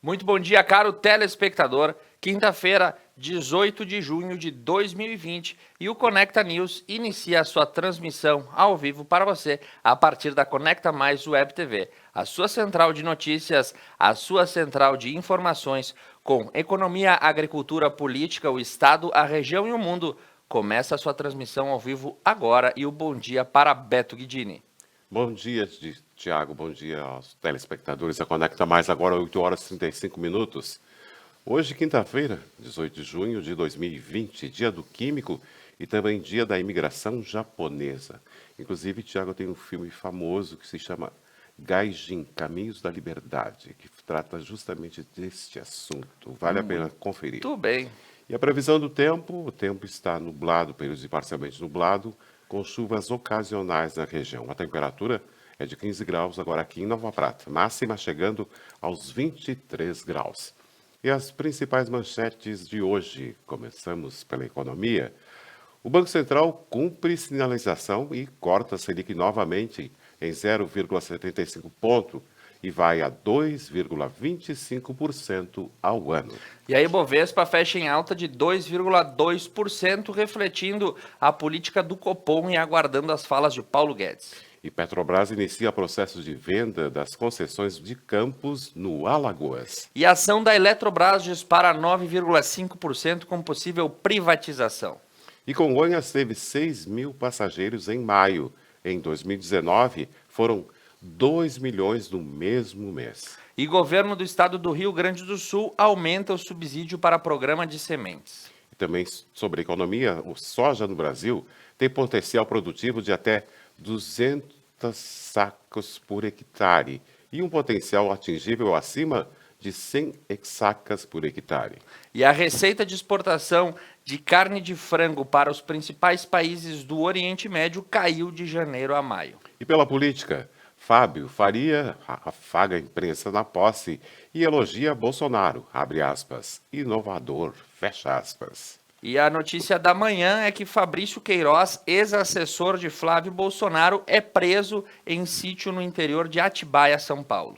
Muito bom dia, caro telespectador. Quinta-feira, 18 de junho de 2020, e o Conecta News inicia a sua transmissão ao vivo para você a partir da Conecta Mais Web TV, a sua central de notícias, a sua central de informações com economia, agricultura, política, o estado, a região e o mundo. Começa a sua transmissão ao vivo agora e o bom dia para Beto Guidini. Bom dia, Tiago. Bom dia aos telespectadores. A Conecta Mais agora, 8 horas e 35 minutos. Hoje, quinta-feira, 18 de junho de 2020, dia do químico e também dia da imigração japonesa. Inclusive, Tiago, tem um filme famoso que se chama Gaijin, Caminhos da Liberdade, que trata justamente deste assunto. Vale a pena conferir. Tudo bem. E a previsão do tempo, o tempo está nublado, período de parcialmente nublado, com chuvas ocasionais na região. A temperatura é de 15 graus agora aqui em Nova Prata, máxima chegando aos 23 graus. E as principais manchetes de hoje, começamos pela economia. O Banco Central cumpre sinalização e corta a Selic novamente em 0,75 ponto e vai a 2,25% ao ano. E a Ibovespa fecha em alta de 2,2%, refletindo a política do Copom e aguardando as falas de Paulo Guedes. E Petrobras inicia processo de venda das concessões de campos no Alagoas. E a ação da Eletrobras dispara 9,5% com possível privatização. E Congonhas teve 6 mil passageiros em maio. Em 2019, foram 2 milhões no mesmo mês. E governo do estado do Rio Grande do Sul aumenta o subsídio para programa de sementes. E também sobre economia, o soja no Brasil tem potencial produtivo de até 200 sacos por hectare e um potencial atingível acima de 100 sacas por hectare. E a receita de exportação de carne de frango para os principais países do Oriente Médio caiu de janeiro a maio. E pela política, Fábio Faria afaga a imprensa na posse e elogia Bolsonaro, abre aspas, inovador, fecha aspas. E a notícia da manhã é que Fabrício Queiroz, ex-assessor de Flávio Bolsonaro, é preso em sítio no interior de Atibaia, São Paulo.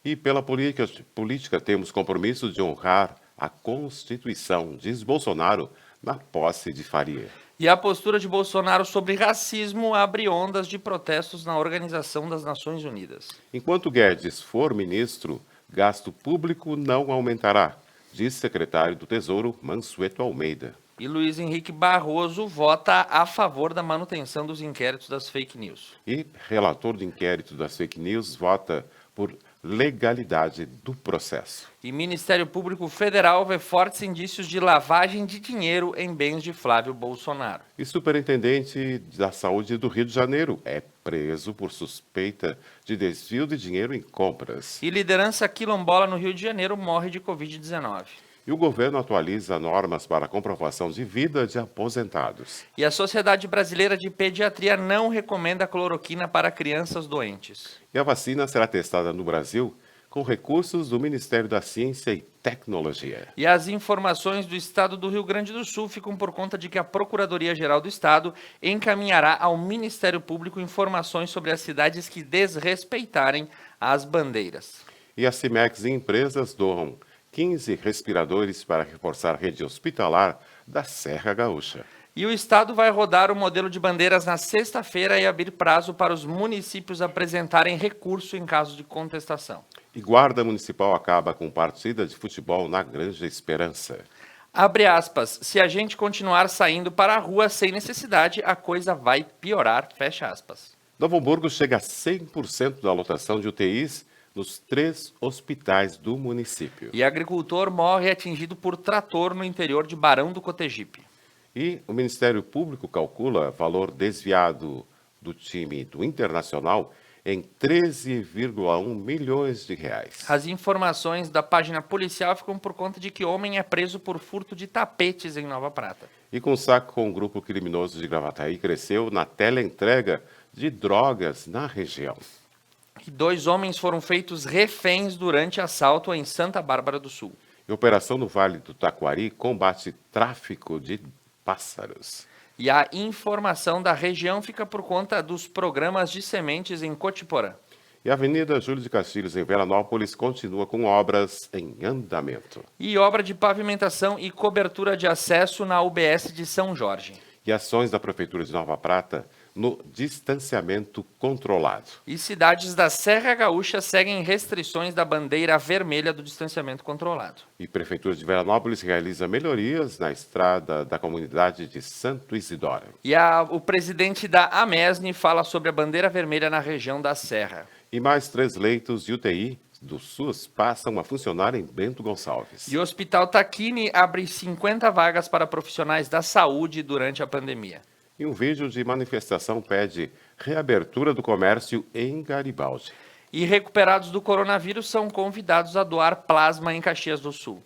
E pela política temos compromisso de honrar a Constituição, diz Bolsonaro, na posse de Faria. E a postura de Bolsonaro sobre racismo abre ondas de protestos na Organização das Nações Unidas. Enquanto Guedes for ministro, gasto público não aumentará, diz secretário do Tesouro Mansueto Almeida. E Luiz Henrique Barroso vota a favor da manutenção dos inquéritos das fake news. E relator do inquérito das fake news vota por legalidade do processo. E Ministério Público Federal vê fortes indícios de lavagem de dinheiro em bens de Flávio Bolsonaro. E superintendente da Saúde do Rio de Janeiro é preso por suspeita de desvio de dinheiro em compras. E liderança quilombola no Rio de Janeiro morre de Covid-19. E o governo atualiza normas para a comprovação de vida de aposentados. E a Sociedade Brasileira de Pediatria não recomenda cloroquina para crianças doentes. E a vacina será testada no Brasil com recursos do Ministério da Ciência e Tecnologia. E as informações do Estado do Rio Grande do Sul ficam por conta de que a Procuradoria-Geral do Estado encaminhará ao Ministério Público informações sobre as cidades que desrespeitarem as bandeiras. E a Cimex e empresas doam 15 respiradores para reforçar a rede hospitalar da Serra Gaúcha. E o Estado vai rodar o modelo de bandeiras na sexta-feira e abrir prazo para os municípios apresentarem recurso em caso de contestação. E Guarda Municipal acaba com partida de futebol na Granja Esperança. Abre aspas, se a gente continuar saindo para a rua sem necessidade, a coisa vai piorar, fecha aspas. Novo Hamburgo chega a 100% da lotação de UTIs nos 3 hospitais do município. E agricultor morre atingido por trator no interior de Barão do Cotegipe. E o Ministério Público calcula valor desviado do time do Internacional em 13,1 milhões de reais. As informações da página policial ficam por conta de que homem é preso por furto de tapetes em Nova Prata. E com saco com o grupo criminoso de Gravataí cresceu na teleentrega de drogas na região. E 2 homens foram feitos reféns durante assalto em Santa Bárbara do Sul. E operação no Vale do Taquari combate tráfico de pássaros. E a informação da região fica por conta dos programas de sementes em Cotiporã. E a Avenida Júlio de Castilhos, em Veranópolis, continua com obras em andamento. E obra de pavimentação e cobertura de acesso na UBS de São Jorge. E ações da Prefeitura de Nova Prata no distanciamento controlado. E cidades da Serra Gaúcha seguem restrições da bandeira vermelha do distanciamento controlado. E Prefeitura de Veranópolis realiza melhorias na estrada da comunidade de Santo Isidoro. E o presidente da Amesne fala sobre a bandeira vermelha na região da Serra. E mais 3 leitos de UTI do SUS passam a funcionar em Bento Gonçalves. E o Hospital Taquini abre 50 vagas para profissionais da saúde durante a pandemia. E um vídeo de manifestação pede reabertura do comércio em Garibaldi. E recuperados do coronavírus são convidados a doar plasma em Caxias do Sul.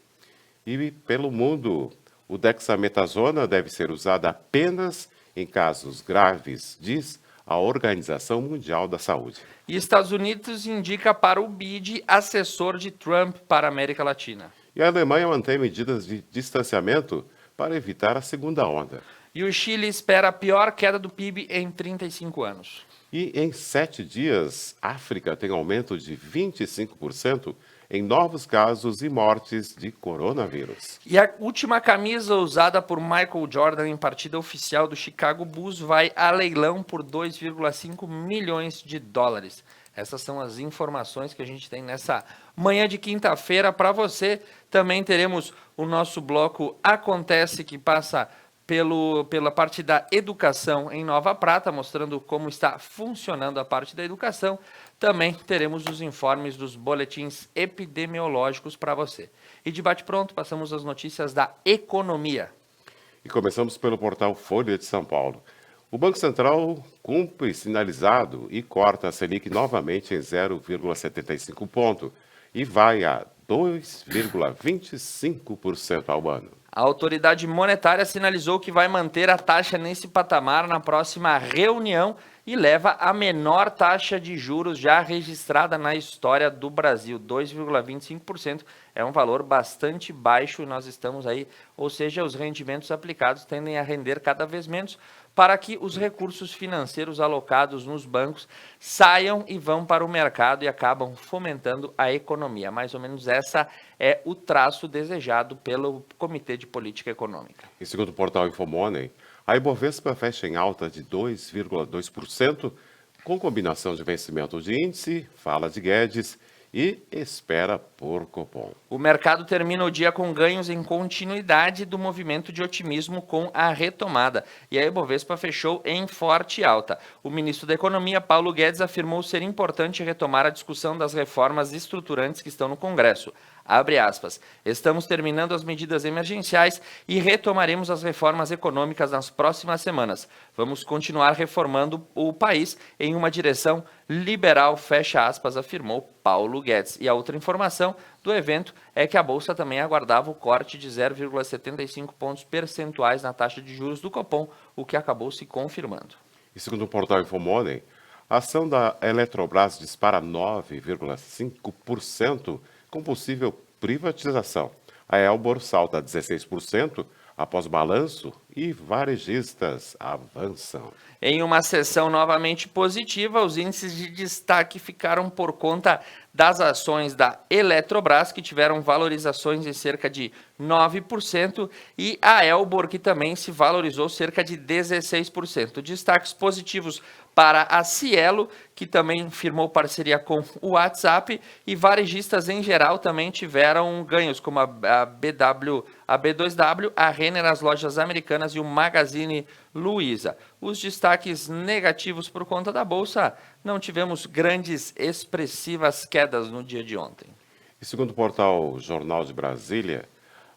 E pelo mundo, o dexametasona deve ser usado apenas em casos graves, diz a Organização Mundial da Saúde. E Estados Unidos indica para o BID assessor de Trump para a América Latina. E a Alemanha mantém medidas de distanciamento para evitar a segunda onda. E o Chile espera a pior queda do PIB em 35 anos. E em 7 dias, África tem aumento de 25% em novos casos e mortes de coronavírus. E a última camisa usada por Michael Jordan em partida oficial do Chicago Bulls vai a leilão por 2,5 milhões de dólares. Essas são as informações que a gente tem nessa manhã de quinta-feira. Para você, também teremos o nosso bloco Acontece, que passa pela parte da educação em Nova Prata, mostrando como está funcionando a parte da educação. Também teremos os informes dos boletins epidemiológicos para você. E de bate-pronto, passamos às notícias da economia. E começamos pelo portal Folha de São Paulo. O Banco Central cumpre sinalizado e corta a Selic novamente em 0,75 ponto e vai a 2,25% ao ano. A autoridade monetária sinalizou que vai manter a taxa nesse patamar na próxima reunião e leva a menor taxa de juros já registrada na história do Brasil. 2,25% é um valor bastante baixo, nós estamos aí, ou seja, os rendimentos aplicados tendem a render cada vez menos para que os recursos financeiros alocados nos bancos saiam e vão para o mercado e acabam fomentando a economia. Mais ou menos essa é o traço desejado pelo Comitê de Política Econômica. E segundo o portal Infomoney, a Ibovespa fecha em alta de 2,2%, com combinação de vencimento de índice, fala de Guedes e espera por Copom. O mercado termina o dia com ganhos em continuidade do movimento de otimismo com a retomada. E a Ibovespa fechou em forte alta. O ministro da Economia, Paulo Guedes, afirmou ser importante retomar a discussão das reformas estruturantes que estão no Congresso. Abre aspas, estamos terminando as medidas emergenciais e retomaremos as reformas econômicas nas próximas semanas. Vamos continuar reformando o país em uma direção liberal, fecha aspas, afirmou Paulo Guedes. E a outra informação do evento é que a Bolsa também aguardava o corte de 0,75 pontos percentuais na taxa de juros do Copom, o que acabou se confirmando. E segundo o portal Infomoney, a ação da Eletrobras dispara 9,5% com possível privatização. A Elbor salta 16% após balanço e varejistas avançam. Em uma sessão novamente positiva, os índices de destaque ficaram por conta das ações da Eletrobras, que tiveram valorizações de cerca de 9%, e a Elbor, que também se valorizou cerca de 16%. Destaques positivos para a Cielo, que também firmou parceria com o WhatsApp, e varejistas em geral também tiveram ganhos, como a B2W, a Renner, as lojas americanas e o Magazine Luiza. Os destaques negativos por conta da Bolsa, não tivemos grandes expressivas quedas no dia de ontem. E segundo o portal Jornal de Brasília,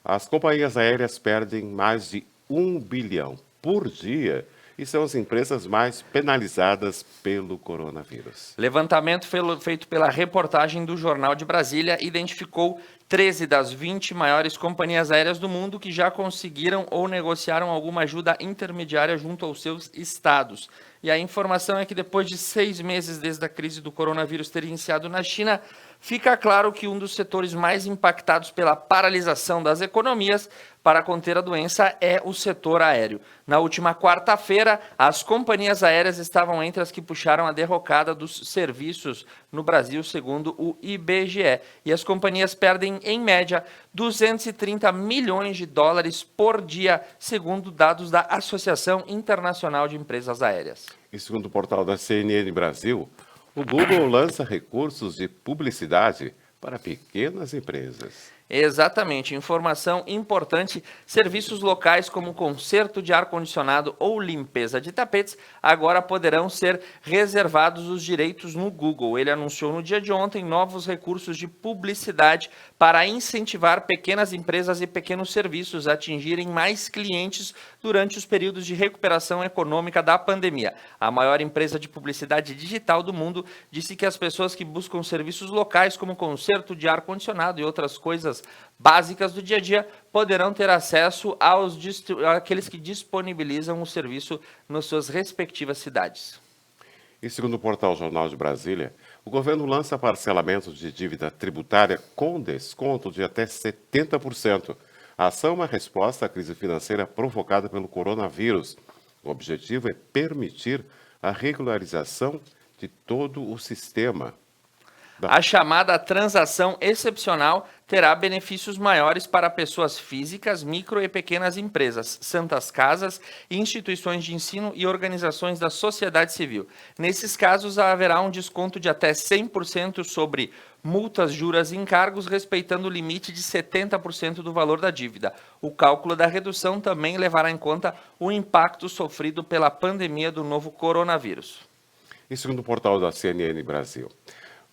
as companhias aéreas perdem mais de 1 bilhão por dia e são as empresas mais penalizadas pelo coronavírus. Levantamento feito pela reportagem do Jornal de Brasília identificou 13 das 20 maiores companhias aéreas do mundo que já conseguiram ou negociaram alguma ajuda intermediária junto aos seus estados. E a informação é que depois de 6 meses desde a crise do coronavírus ter iniciado na China, fica claro que um dos setores mais impactados pela paralisação das economias para conter a doença é o setor aéreo. Na última quarta-feira, as companhias aéreas estavam entre as que puxaram a derrocada dos serviços no Brasil, segundo o IBGE. E as companhias perdem, em média, 230 milhões de dólares por dia, segundo dados da Associação Internacional de Empresas Aéreas. E segundo o portal da CNN Brasil, o Google lança recursos de publicidade para pequenas empresas. Exatamente, informação importante, serviços locais como conserto de ar-condicionado ou limpeza de tapetes agora poderão ser reservados os direitos no Google. Ele anunciou no dia de ontem novos recursos de publicidade para incentivar pequenas empresas e pequenos serviços a atingirem mais clientes durante os períodos de recuperação econômica da pandemia. A maior empresa de publicidade digital do mundo disse que as pessoas que buscam serviços locais como conserto de ar-condicionado e outras coisas básicas do dia a dia poderão ter acesso àqueles que disponibilizam o serviço nas suas respectivas cidades. E segundo o portal Jornal de Brasília, o governo lança parcelamento de dívida tributária com desconto de até 70%. A ação é uma resposta à crise financeira provocada pelo coronavírus. O objetivo é permitir a regularização de todo o sistema. A chamada transação excepcional terá benefícios maiores para pessoas físicas, micro e pequenas empresas, santas casas, instituições de ensino e organizações da sociedade civil. Nesses casos, haverá um desconto de até 100% sobre multas, juros e encargos, respeitando o limite de 70% do valor da dívida. O cálculo da redução também levará em conta o impacto sofrido pela pandemia do novo coronavírus. E segundo o portal da CNN Brasil,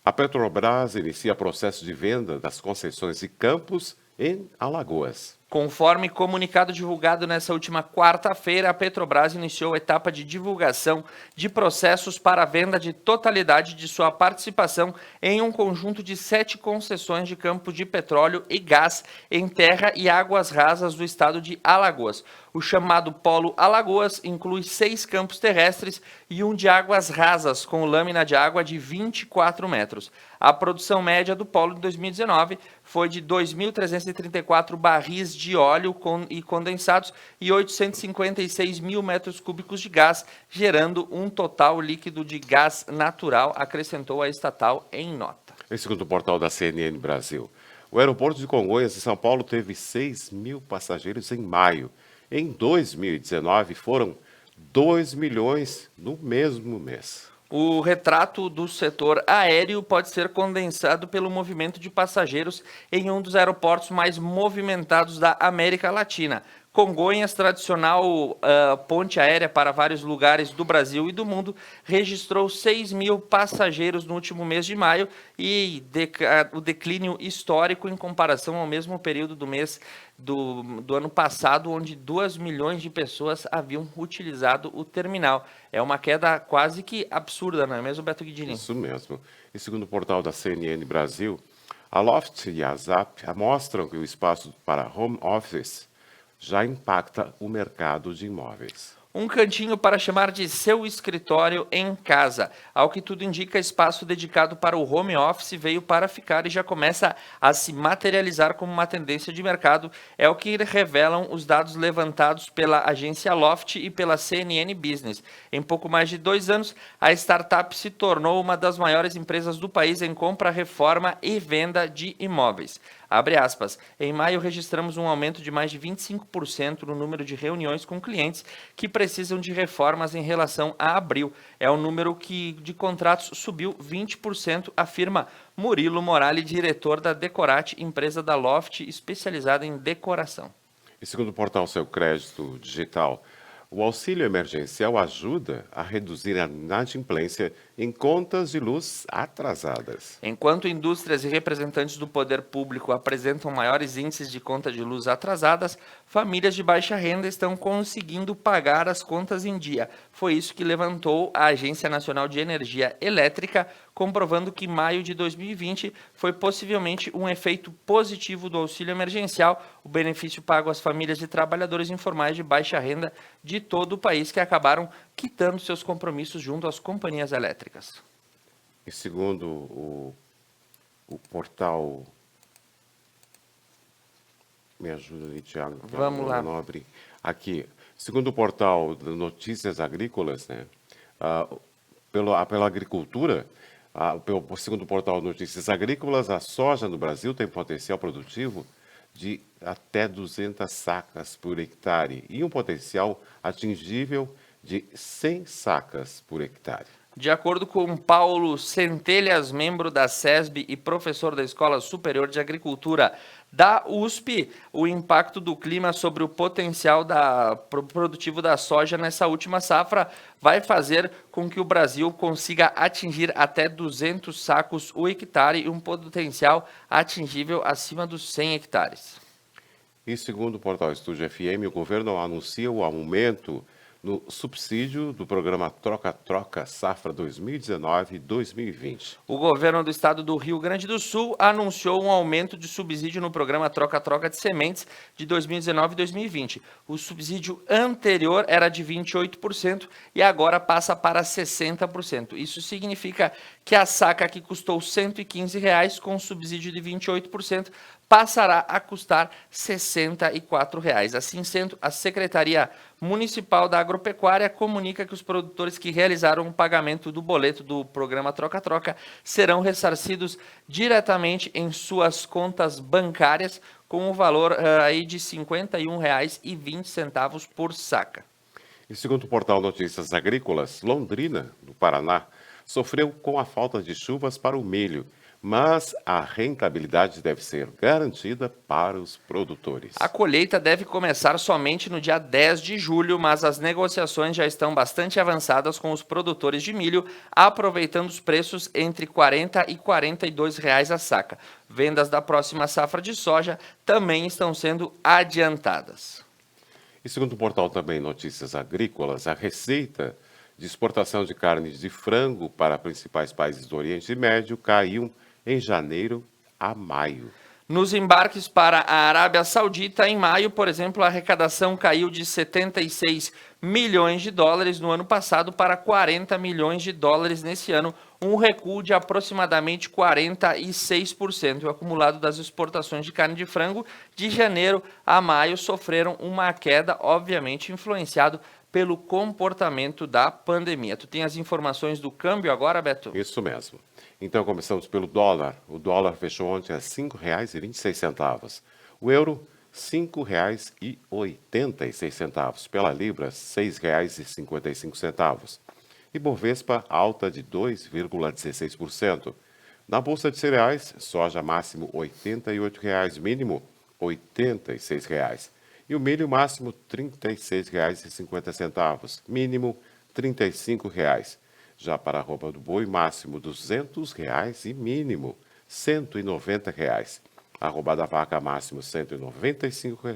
a Petrobras inicia processo de venda das concessões de campos em Alagoas. Conforme comunicado divulgado nesta última quarta-feira, a Petrobras iniciou a etapa de divulgação de processos para a venda de totalidade de sua participação em um conjunto de 7 concessões de campos de petróleo e gás em terra e águas rasas do estado de Alagoas. O chamado Polo Alagoas inclui 6 campos terrestres e um de águas rasas, com lâmina de água de 24 metros. A produção média do Polo de 2019 foi de 2.334 barris de óleo e condensados e 856 mil metros cúbicos de gás, gerando um total líquido de gás natural, acrescentou a estatal em nota. Em segundo o portal da CNN Brasil, o aeroporto de Congonhas, em São Paulo, teve 6 mil passageiros em maio. Em 2019, foram 2 milhões no mesmo mês. O retrato do setor aéreo pode ser condensado pelo movimento de passageiros em um dos aeroportos mais movimentados da América Latina. Congonhas, tradicional ponte aérea para vários lugares do Brasil e do mundo, registrou 6 mil passageiros no último mês de maio e o declínio histórico em comparação ao mesmo período do mês do ano passado, onde 2 milhões de pessoas haviam utilizado o terminal. É uma queda quase que absurda, não é mesmo, Beto Guidini? Isso mesmo. E segundo o portal da CNN Brasil, a Loft e a Zap mostram que o espaço para home office já impacta o mercado de imóveis. Um cantinho para chamar de seu escritório em casa. Ao que tudo indica, espaço dedicado para o home office veio para ficar e já começa a se materializar como uma tendência de mercado. É o que revelam os dados levantados pela agência Loft e pela CNN Business. Em pouco mais de 2 anos, a startup se tornou uma das maiores empresas do país em compra, reforma e venda de imóveis. Abre aspas, em maio registramos um aumento de mais de 25% no número de reuniões com clientes que precisam de reformas em relação a abril. É o número de contratos subiu 20%, afirma Murilo Morali, diretor da Decorate, empresa da Loft especializada em decoração. E segundo o portal Seu Crédito Digital, o auxílio emergencial ajuda a reduzir a inadimplência em contas de luz atrasadas. Enquanto indústrias e representantes do poder público apresentam maiores índices de conta de luz atrasadas, famílias de baixa renda estão conseguindo pagar as contas em dia. Foi isso que levantou a Agência Nacional de Energia Elétrica, comprovando que maio de 2020 foi possivelmente um efeito positivo do auxílio emergencial, o benefício pago às famílias de trabalhadores informais de baixa renda de todo o país que acabaram quitando seus compromissos junto às companhias elétricas. E segundo o portal... Me ajuda ali, Tiago. Vamos lá. Nobre. Aqui, segundo o portal de Notícias Agrícolas, né, pela agricultura, Segundo o portal Notícias Agrícolas, a soja no Brasil tem potencial produtivo de até 200 sacas por hectare e um potencial atingível de 100 sacas por hectare. De acordo com Paulo Centelhas, membro da SESB e professor da Escola Superior de Agricultura da USP, o impacto do clima sobre o potencial produtivo da soja nessa última safra vai fazer com que o Brasil consiga atingir até 200 sacos o hectare e um potencial atingível acima dos 100 hectares. E segundo o portal Estúdio FM, o governo anuncia o aumento no subsídio do programa Troca-Troca Safra 2019-2020. O governo do estado do Rio Grande do Sul anunciou um aumento de subsídio no programa Troca-Troca de Sementes de 2019-2020. O subsídio anterior era de 28% e agora passa para 60%. Isso significa que a saca que custou R$ 115 com subsídio de 28%, passará a custar R$ 64. Assim sendo, a Secretaria Municipal da Agropecuária comunica que os produtores que realizaram o pagamento do boleto do programa Troca-Troca serão ressarcidos diretamente em suas contas bancárias com o valor aí de R$ 51,20 por saca. E segundo o portal Notícias Agrícolas, Londrina, do Paraná, sofreu com a falta de chuvas para o milho, mas a rentabilidade deve ser garantida para os produtores. A colheita deve começar somente no dia 10 de julho, mas as negociações já estão bastante avançadas com os produtores de milho, aproveitando os preços entre R$ 40 e R$ 42 a saca. Vendas da próxima safra de soja também estão sendo adiantadas. E segundo o portal também Notícias Agrícolas, a receita de exportação de carne de frango para principais países do Oriente Médio caiu em janeiro a maio. Nos embarques para a Arábia Saudita, em maio, por exemplo, a arrecadação caiu de 76 milhões de dólares no ano passado para 40 milhões de dólares nesse ano, um recuo de aproximadamente 46%. O acumulado das exportações de carne de frango de janeiro a maio sofreram uma queda, obviamente influenciado pelo comportamento da pandemia. Tu tem as informações do câmbio agora, Beto? Isso mesmo. Então, começamos pelo dólar. O dólar fechou ontem a R$ 5,26. O euro, R$ 5,86. Pela libra, R$ 6,55. E Bovespa, alta de 2,16%. Na Bolsa de Cereais, soja máximo R$ 88, mínimo R$ 86. E o milho máximo R$ 36,50, mínimo R$ 35. Já para a arroba do boi, máximo R$ 200 e mínimo R$ 190. Arroba da vaca, máximo R$ 195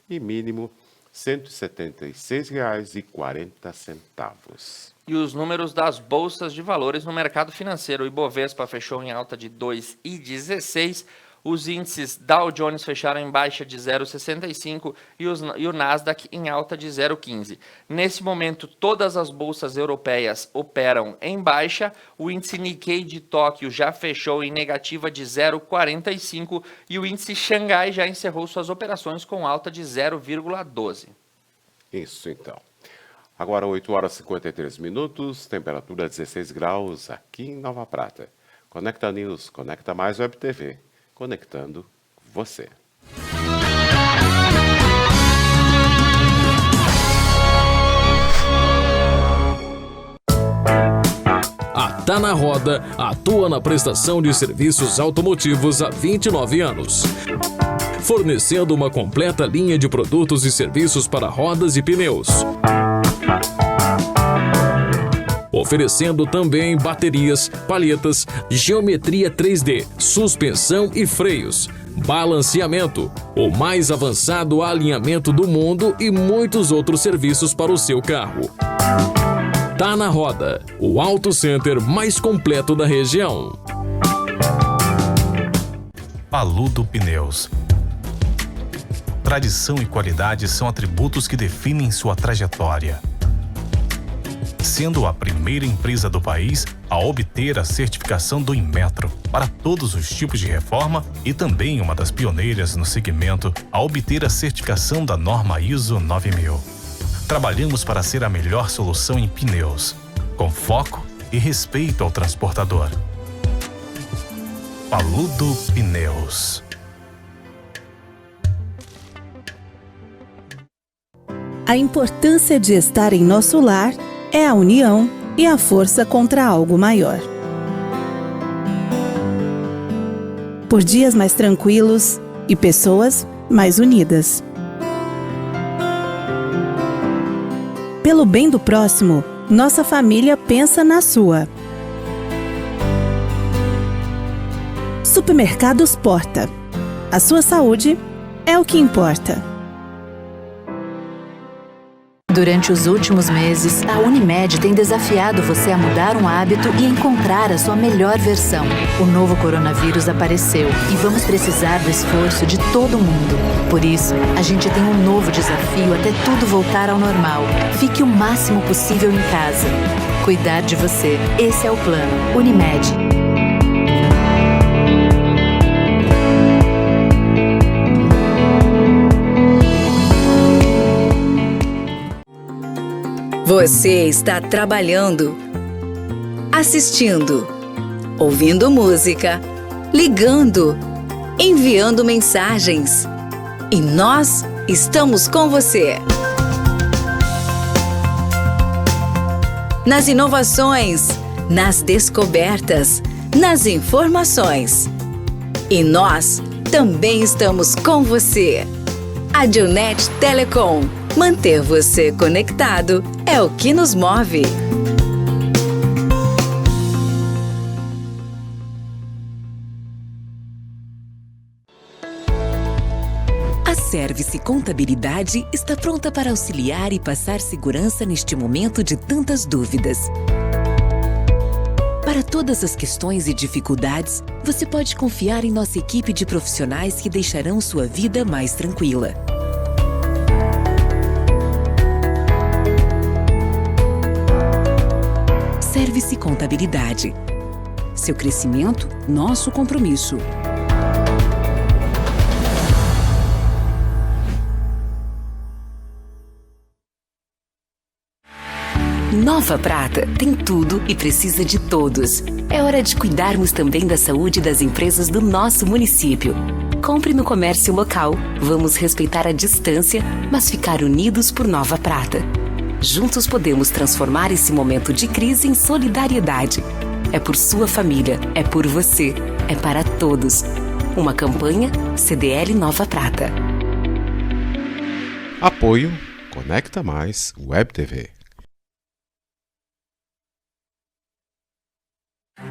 e mínimo R$ 176,40. E os números das bolsas de valores no mercado financeiro. O Ibovespa fechou em alta de 2,16%. Os índices Dow Jones fecharam em baixa de 0,65 e o Nasdaq em alta de 0,15. Nesse momento, todas as bolsas europeias operam em baixa. O índice Nikkei de Tóquio já fechou em negativa de 0,45 e o índice Xangai já encerrou suas operações com alta de 0,12. Isso então. Agora 8 horas e 53 minutos, temperatura 16 graus aqui em Nova Prata. Conecta News, Conecta Mais Web TV. Conectando você. A Tá na Roda atua na prestação de serviços automotivos há 29 anos. Fornecendo uma completa linha de produtos e serviços para rodas e pneus. Oferecendo também baterias, palhetas, geometria 3D, suspensão e freios, balanceamento, o mais avançado alinhamento do mundo e muitos outros serviços para o seu carro. Tá na Roda, o Auto Center mais completo da região. Paludo Pneus. Tradição e qualidade são atributos que definem sua trajetória. Sendo a primeira empresa do país a obter a certificação do Inmetro para todos os tipos de reforma e também uma das pioneiras no segmento a obter a certificação da norma ISO 9000. Trabalhamos para ser a melhor solução em pneus, com foco e respeito ao transportador. Paludo Pneus. A importância de estar em nosso lar é a união e a força contra algo maior. Por dias mais tranquilos e pessoas mais unidas. Pelo bem do próximo, nossa família pensa na sua. Supermercados Porta. A sua saúde é o que importa. Durante os últimos meses, a Unimed tem desafiado você a mudar um hábito e encontrar a sua melhor versão. O novo coronavírus apareceu e vamos precisar do esforço de todo mundo. Por isso, a gente tem um novo desafio até tudo voltar ao normal. Fique o máximo possível em casa. Cuidar de você, esse é o plano. Unimed. Você está trabalhando, assistindo, ouvindo música, ligando, enviando mensagens. E nós estamos com você. Nas inovações, nas descobertas, nas informações. E nós também estamos com você. Adilnet Telecom. Manter você conectado é o que nos move. A Service Contabilidade está pronta para auxiliar e passar segurança neste momento de tantas dúvidas. Para todas as questões e dificuldades, você pode confiar em nossa equipe de profissionais que deixarão sua vida mais tranquila. Service Contabilidade. Seu crescimento, nosso compromisso. Nova Prata tem tudo e precisa de todos. É hora de cuidarmos também da saúde das empresas do nosso município. Compre no comércio local. Vamos respeitar a distância, mas ficar unidos por Nova Prata. Juntos podemos transformar esse momento de crise em solidariedade. É por sua família, é por você, é para todos. Uma campanha CDL Nova Prata. Apoio Conecta Mais Web TV.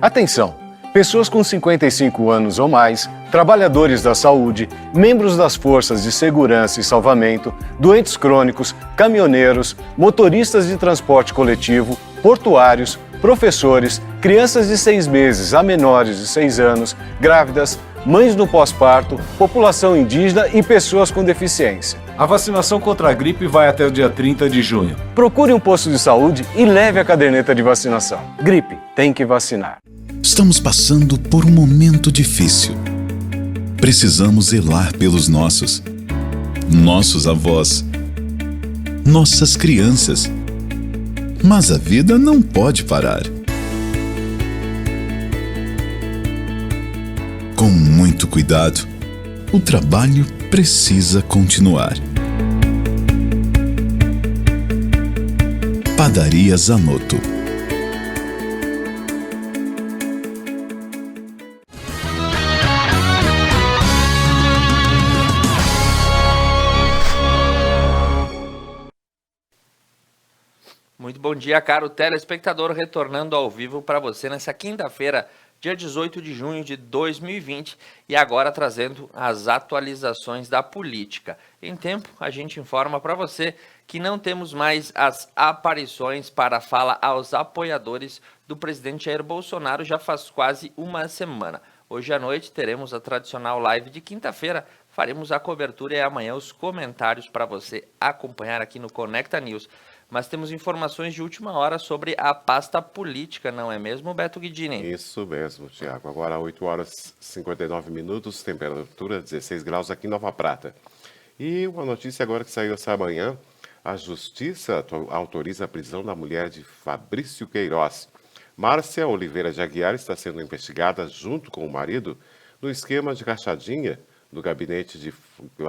Atenção! Pessoas com 55 anos ou mais, trabalhadores da saúde, membros das forças de segurança e salvamento, doentes crônicos, caminhoneiros, motoristas de transporte coletivo, portuários, professores, crianças de 6 meses a menores de 6 anos, grávidas, mães no pós-parto, população indígena e pessoas com deficiência. A vacinação contra a gripe vai até o dia 30 de junho. Procure um posto de saúde e leve a caderneta de vacinação. Gripe, tem que vacinar. Estamos passando por um momento difícil. Precisamos zelar pelos nossos avós, nossas crianças. Mas a vida não pode parar. Com muito cuidado, o trabalho precisa continuar. Padaria Zanotto. Muito bom dia, caro telespectador, retornando ao vivo para você nessa quinta-feira, dia 18 de junho de 2020, e agora trazendo as atualizações da política. Em tempo, a gente informa para você que não temos mais as aparições para fala aos apoiadores do presidente Jair Bolsonaro já faz quase uma semana. Hoje à noite teremos a tradicional live de quinta-feira, faremos a cobertura e amanhã os comentários para você acompanhar aqui no Conecta News. Mas temos informações de última hora sobre a pasta política, não é mesmo, Beto Guidini? Isso mesmo, Tiago. Agora 8 horas e 59 minutos, temperatura 16 graus aqui em Nova Prata. E uma notícia agora que saiu essa manhã, a Justiça autoriza a prisão da mulher de Fabrício Queiroz. Márcia Oliveira de Aguiar está sendo investigada junto com o marido no esquema de rachadinha no gabinete de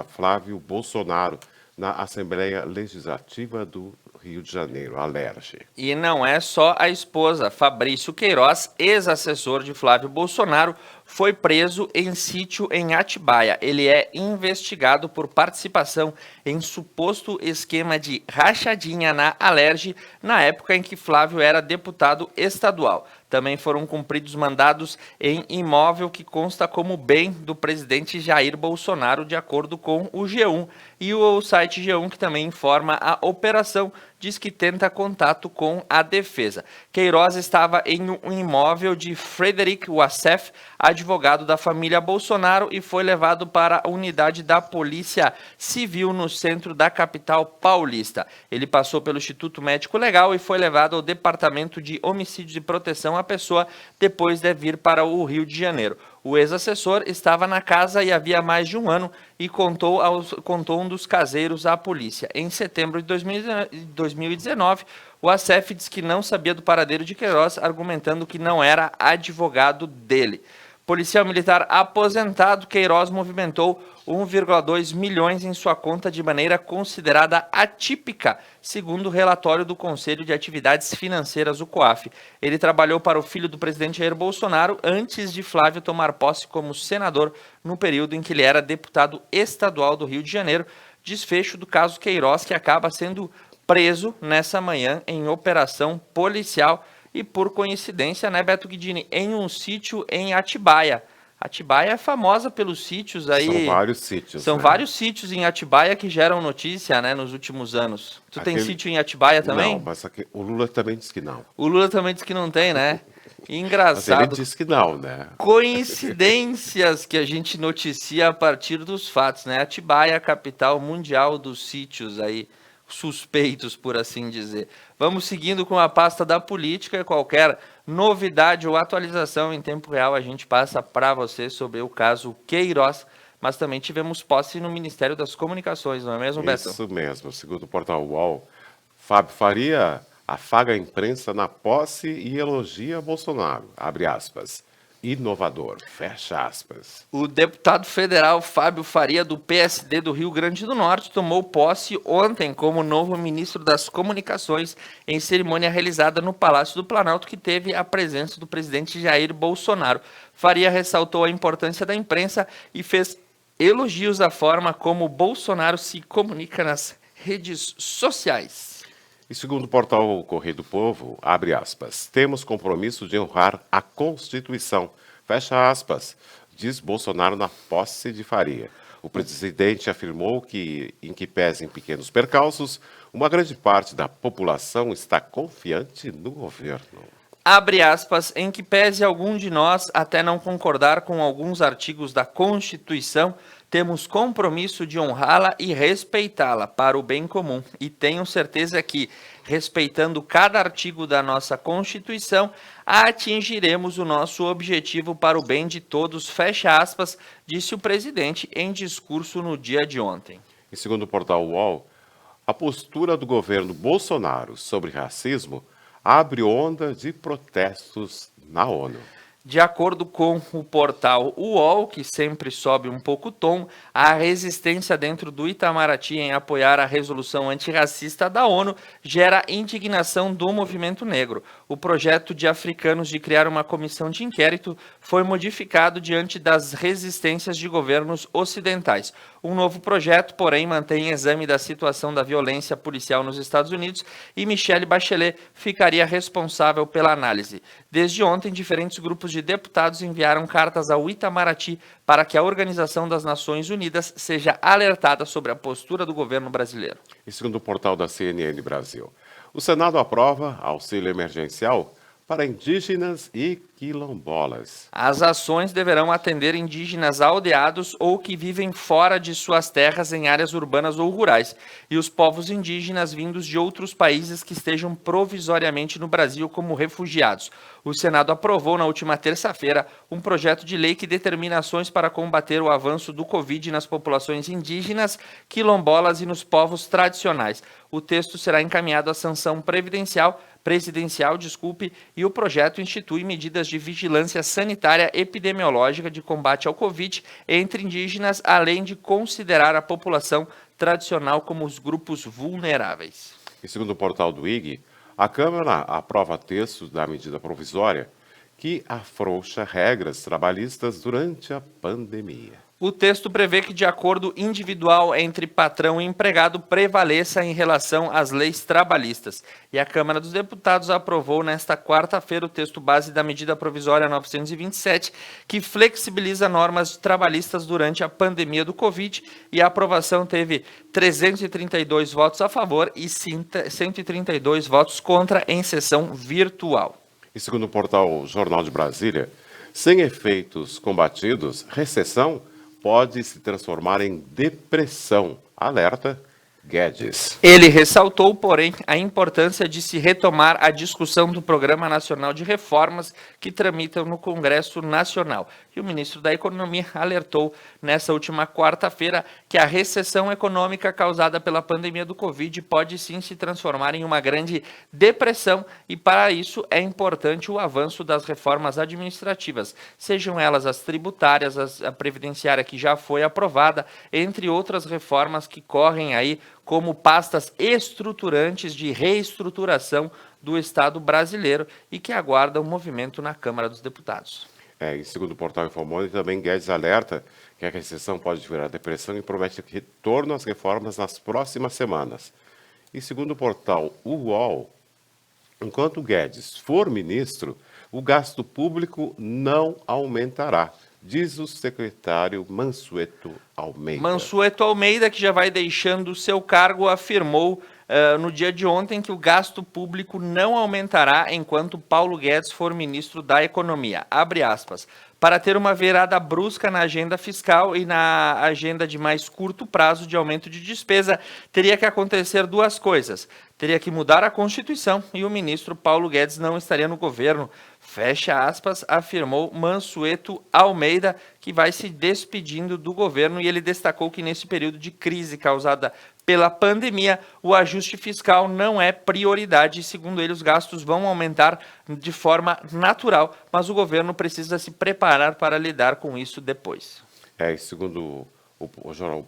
Flávio Bolsonaro na Assembleia Legislativa do Rio de Janeiro, a Alerj. E não é só a esposa. Fabrício Queiroz, ex-assessor de Flávio Bolsonaro, foi preso em sítio em Atibaia. Ele é investigado por participação em suposto esquema de rachadinha na Alerj, na época em que Flávio era deputado estadual. Também foram cumpridos mandados em imóvel que consta como bem do presidente Jair Bolsonaro, de acordo com o G1. E o site G1, que também informa a operação, diz que tenta contato com a defesa. Queiroz estava em um imóvel de Frederic Wassef, advogado da família Bolsonaro, e foi levado para a unidade da Polícia Civil no centro da capital paulista. Ele passou pelo Instituto Médico Legal e foi levado ao Departamento de Homicídios e Proteção à Pessoa, depois de vir para o Rio de Janeiro. O ex-assessor estava na casa e havia mais de um ano e contou um dos caseiros à polícia. Em setembro de 2019, o Wassef disse que não sabia do paradeiro de Queiroz, argumentando que não era advogado dele. Policial militar aposentado, Queiroz movimentou 1,2 milhões em sua conta de maneira considerada atípica, segundo o relatório do Conselho de Atividades Financeiras, o COAF. Ele trabalhou para o filho do presidente Jair Bolsonaro antes de Flávio tomar posse como senador, no período em que ele era deputado estadual do Rio de Janeiro. Desfecho do caso Queiroz, que acaba sendo preso nessa manhã em operação policial e, por coincidência, né, Beto Guidini, em um sítio em Atibaia. Atibaia é famosa pelos sítios aí. São vários sítios. São vários sítios em Atibaia que geram notícia, né, nos últimos anos. Tu tem sítio em Atibaia também? Não, mas o Lula também disse que não. O Lula também disse que não tem, né? Engraçado. Mas ele disse que não, né? Coincidências que a gente noticia a partir dos fatos, né? Atibaia, capital mundial dos sítios aí, suspeitos, por assim dizer. Vamos seguindo com a pasta da política. Qualquer novidade ou atualização em tempo real a gente passa para você sobre o caso Queiroz, mas também tivemos posse no Ministério das Comunicações, não é mesmo, Beto? Isso mesmo. Segundo o portal UOL, Fábio Faria afaga a imprensa na posse e elogia Bolsonaro. Abre aspas. Inovador, fecha aspas. O deputado federal Fábio Faria, do PSD do Rio Grande do Norte, tomou posse ontem como novo ministro das Comunicações em cerimônia realizada no Palácio do Planalto, que teve a presença do presidente Jair Bolsonaro. Faria ressaltou a importância da imprensa e fez elogios à forma como Bolsonaro se comunica nas redes sociais. E segundo o portal Correio do Povo, abre aspas, temos compromisso de honrar a Constituição, fecha aspas, diz Bolsonaro na posse de Faria. O presidente afirmou que, em que pesem pequenos percalços, uma grande parte da população está confiante no governo. Abre aspas, em que pese algum de nós até não concordar com alguns artigos da Constituição, temos compromisso de honrá-la e respeitá-la para o bem comum. E tenho certeza que, respeitando cada artigo da nossa Constituição, atingiremos o nosso objetivo para o bem de todos, fecha aspas, disse o presidente em discurso no dia de ontem. E segundo o portal UOL, a postura do governo Bolsonaro sobre racismo abre onda de protestos na ONU. De acordo com o portal UOL, que sempre sobe um pouco o tom, a resistência dentro do Itamaraty em apoiar a resolução antirracista da ONU gera indignação do movimento negro. O projeto de africanos de criar uma comissão de inquérito foi modificado diante das resistências de governos ocidentais. Um novo projeto, porém, mantém exame da situação da violência policial nos Estados Unidos e Michelle Bachelet ficaria responsável pela análise. Desde ontem, diferentes grupos de deputados enviaram cartas ao Itamaraty para que a Organização das Nações Unidas seja alertada sobre a postura do governo brasileiro. E segundo o portal da CNN Brasil, o Senado aprova auxílio emergencial para indígenas e quilombolas. As ações deverão atender indígenas aldeados ou que vivem fora de suas terras em áreas urbanas ou rurais, e os povos indígenas vindos de outros países que estejam provisoriamente no Brasil como refugiados. O Senado aprovou na última terça-feira um projeto de lei que determina ações para combater o avanço do Covid nas populações indígenas, quilombolas e nos povos tradicionais. O texto será encaminhado à sanção previdencial presidencial, e o projeto institui medidas de vigilância sanitária epidemiológica de combate ao Covid entre indígenas, além de considerar a população tradicional como os grupos vulneráveis. E segundo o portal do IG, a Câmara aprova textos da medida provisória que afrouxa regras trabalhistas durante a pandemia. O texto prevê que, de acordo individual entre patrão e empregado, prevaleça em relação às leis trabalhistas. E a Câmara dos Deputados aprovou nesta quarta-feira o texto base da medida provisória 927, que flexibiliza normas trabalhistas durante a pandemia do Covid, e a aprovação teve 332 votos a favor e 132 votos contra em sessão virtual. E segundo o portal Jornal de Brasília, sem efeitos combatidos, recessão pode se transformar em depressão. Alerta Guedes. Ele ressaltou, porém, a importância de se retomar a discussão do Programa Nacional de Reformas que tramitam no Congresso Nacional. E o ministro da Economia alertou nessa última quarta-feira que a recessão econômica causada pela pandemia do Covid pode sim se transformar em uma grande depressão, e para isso é importante o avanço das reformas administrativas, sejam elas as tributárias, a previdenciária que já foi aprovada, entre outras reformas que correm aí como pastas estruturantes de reestruturação do Estado brasileiro e que aguardam movimento na Câmara dos Deputados. E segundo o portal informou, também Guedes alerta que a recessão pode virar depressão e promete retorno às reformas nas próximas semanas. E segundo o portal UOL, enquanto Guedes for ministro, o gasto público não aumentará, diz o secretário Mansueto Almeida. Mansueto Almeida, que já vai deixando o seu cargo, afirmou no dia de ontem que o gasto público não aumentará enquanto Paulo Guedes for ministro da Economia. Abre aspas. Para ter uma virada brusca na agenda fiscal e na agenda de mais curto prazo de aumento de despesa, teria que acontecer duas coisas. Teria que mudar a Constituição e o ministro Paulo Guedes não estaria no governo. Fecha aspas, afirmou Mansueto Almeida, que vai se despedindo do governo, e ele destacou que nesse período de crise causada pela pandemia, o ajuste fiscal não é prioridade. Segundo ele, os gastos vão aumentar de forma natural, mas o governo precisa se preparar para lidar com isso depois. E segundo o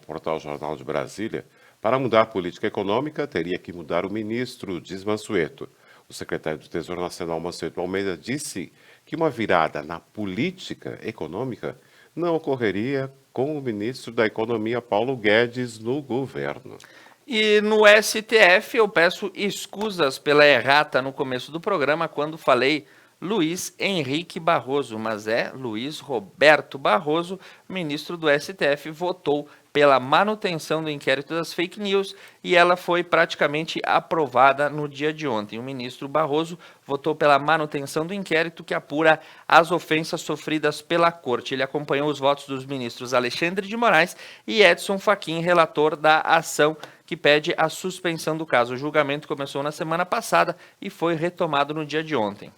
portal Jornal de Brasília, para mudar a política econômica, teria que mudar o ministro, diz Mansueto. O secretário do Tesouro Nacional, Mansueto Almeida, disse que uma virada na política econômica não ocorreria com o ministro da Economia, Paulo Guedes, no governo. E no STF, eu peço escusas pela errata no começo do programa, quando falei Luiz Henrique Barroso, mas é Luiz Roberto Barroso, ministro do STF, votou pela manutenção do inquérito das fake news, e ela foi praticamente aprovada no dia de ontem. O ministro Barroso votou pela manutenção do inquérito que apura as ofensas sofridas pela corte. Ele acompanhou os votos dos ministros Alexandre de Moraes e Edson Fachin, relator da ação que pede a suspensão do caso. O julgamento começou na semana passada e foi retomado no dia de ontem.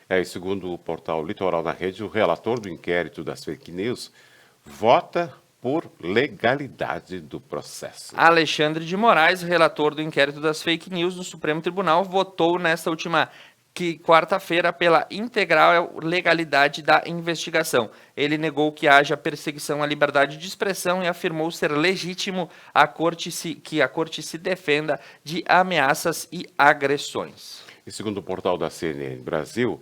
E segundo o portal Litoral na Rede, o relator do inquérito das fake news vota por legalidade do processo. Alexandre de Moraes, relator do inquérito das fake news no Supremo Tribunal, votou nesta última quarta-feira pela integral legalidade da investigação. Ele negou que haja perseguição à liberdade de expressão e afirmou ser legítimo que a corte se defenda de ameaças e agressões. E segundo o portal da CNN Brasil,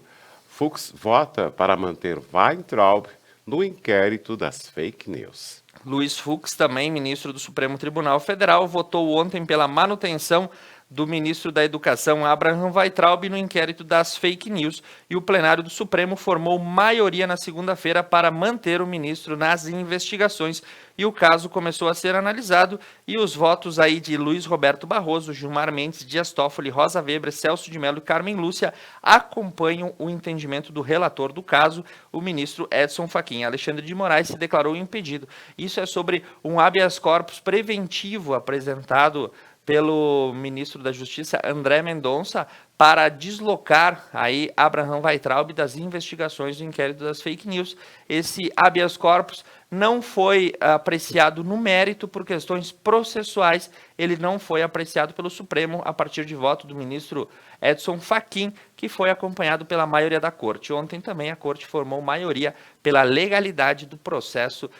Fux vota para manter Weintraub no inquérito das fake news. Luiz Fux, também ministro do Supremo Tribunal Federal, votou ontem pela manutenção do ministro da Educação, Abraham Weintraub, no inquérito das fake news, e o plenário do Supremo formou maioria na segunda-feira para manter o ministro nas investigações, e o caso começou a ser analisado, e os votos aí de Luiz Roberto Barroso, Gilmar Mendes, Dias Toffoli, Rosa Weber, Celso de Mello e Carmen Lúcia acompanham o entendimento do relator do caso, o ministro Edson Fachin. Alexandre de Moraes se declarou impedido. Isso é sobre um habeas corpus preventivo apresentado pelo ministro da Justiça, André Mendonça, para deslocar aí Abraham Weintraub das investigações do inquérito das fake news. Esse habeas corpus não foi apreciado no mérito por questões processuais, ele não foi apreciado pelo Supremo a partir de voto do ministro Edson Fachin, que foi acompanhado pela maioria da Corte. Ontem também a Corte formou maioria pela legalidade do processo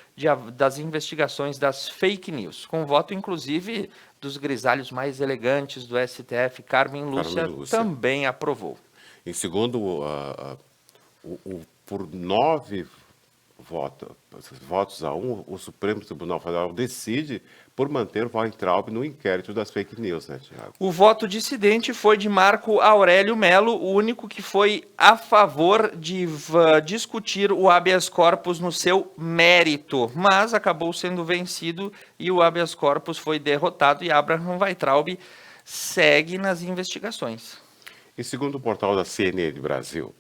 das investigações das fake news, com voto inclusive dos grisalhos mais elegantes do STF, Carmen Lúcia, também aprovou. Em segundo, por 9 votos a 1, o Supremo Tribunal Federal decide por manter Weintraub no inquérito das fake news, né, Tiago? O voto dissidente foi de Marco Aurélio Melo, o único que foi a favor de discutir o habeas corpus no seu mérito, mas acabou sendo vencido e o habeas corpus foi derrotado e Abraham Weintraub segue nas investigações. E segundo o portal da CNN Brasil,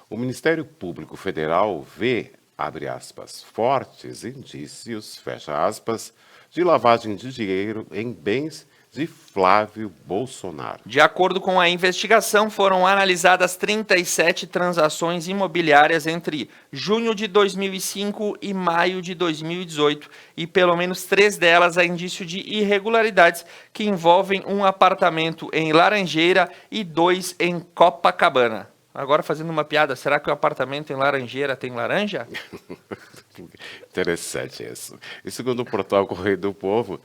o Ministério Público Federal vê, abre aspas, fortes indícios, fecha aspas, de lavagem de dinheiro em bens de Flávio Bolsonaro. De acordo com a investigação, foram analisadas 37 transações imobiliárias entre junho de 2005 e maio de 2018, e pelo menos 3 delas há indício de irregularidades que envolvem um apartamento em Laranjeira e 2 em Copacabana. Agora fazendo uma piada, será que o apartamento em Laranjeira tem laranja? Interessante isso. E segundo o portal Correio do Povo,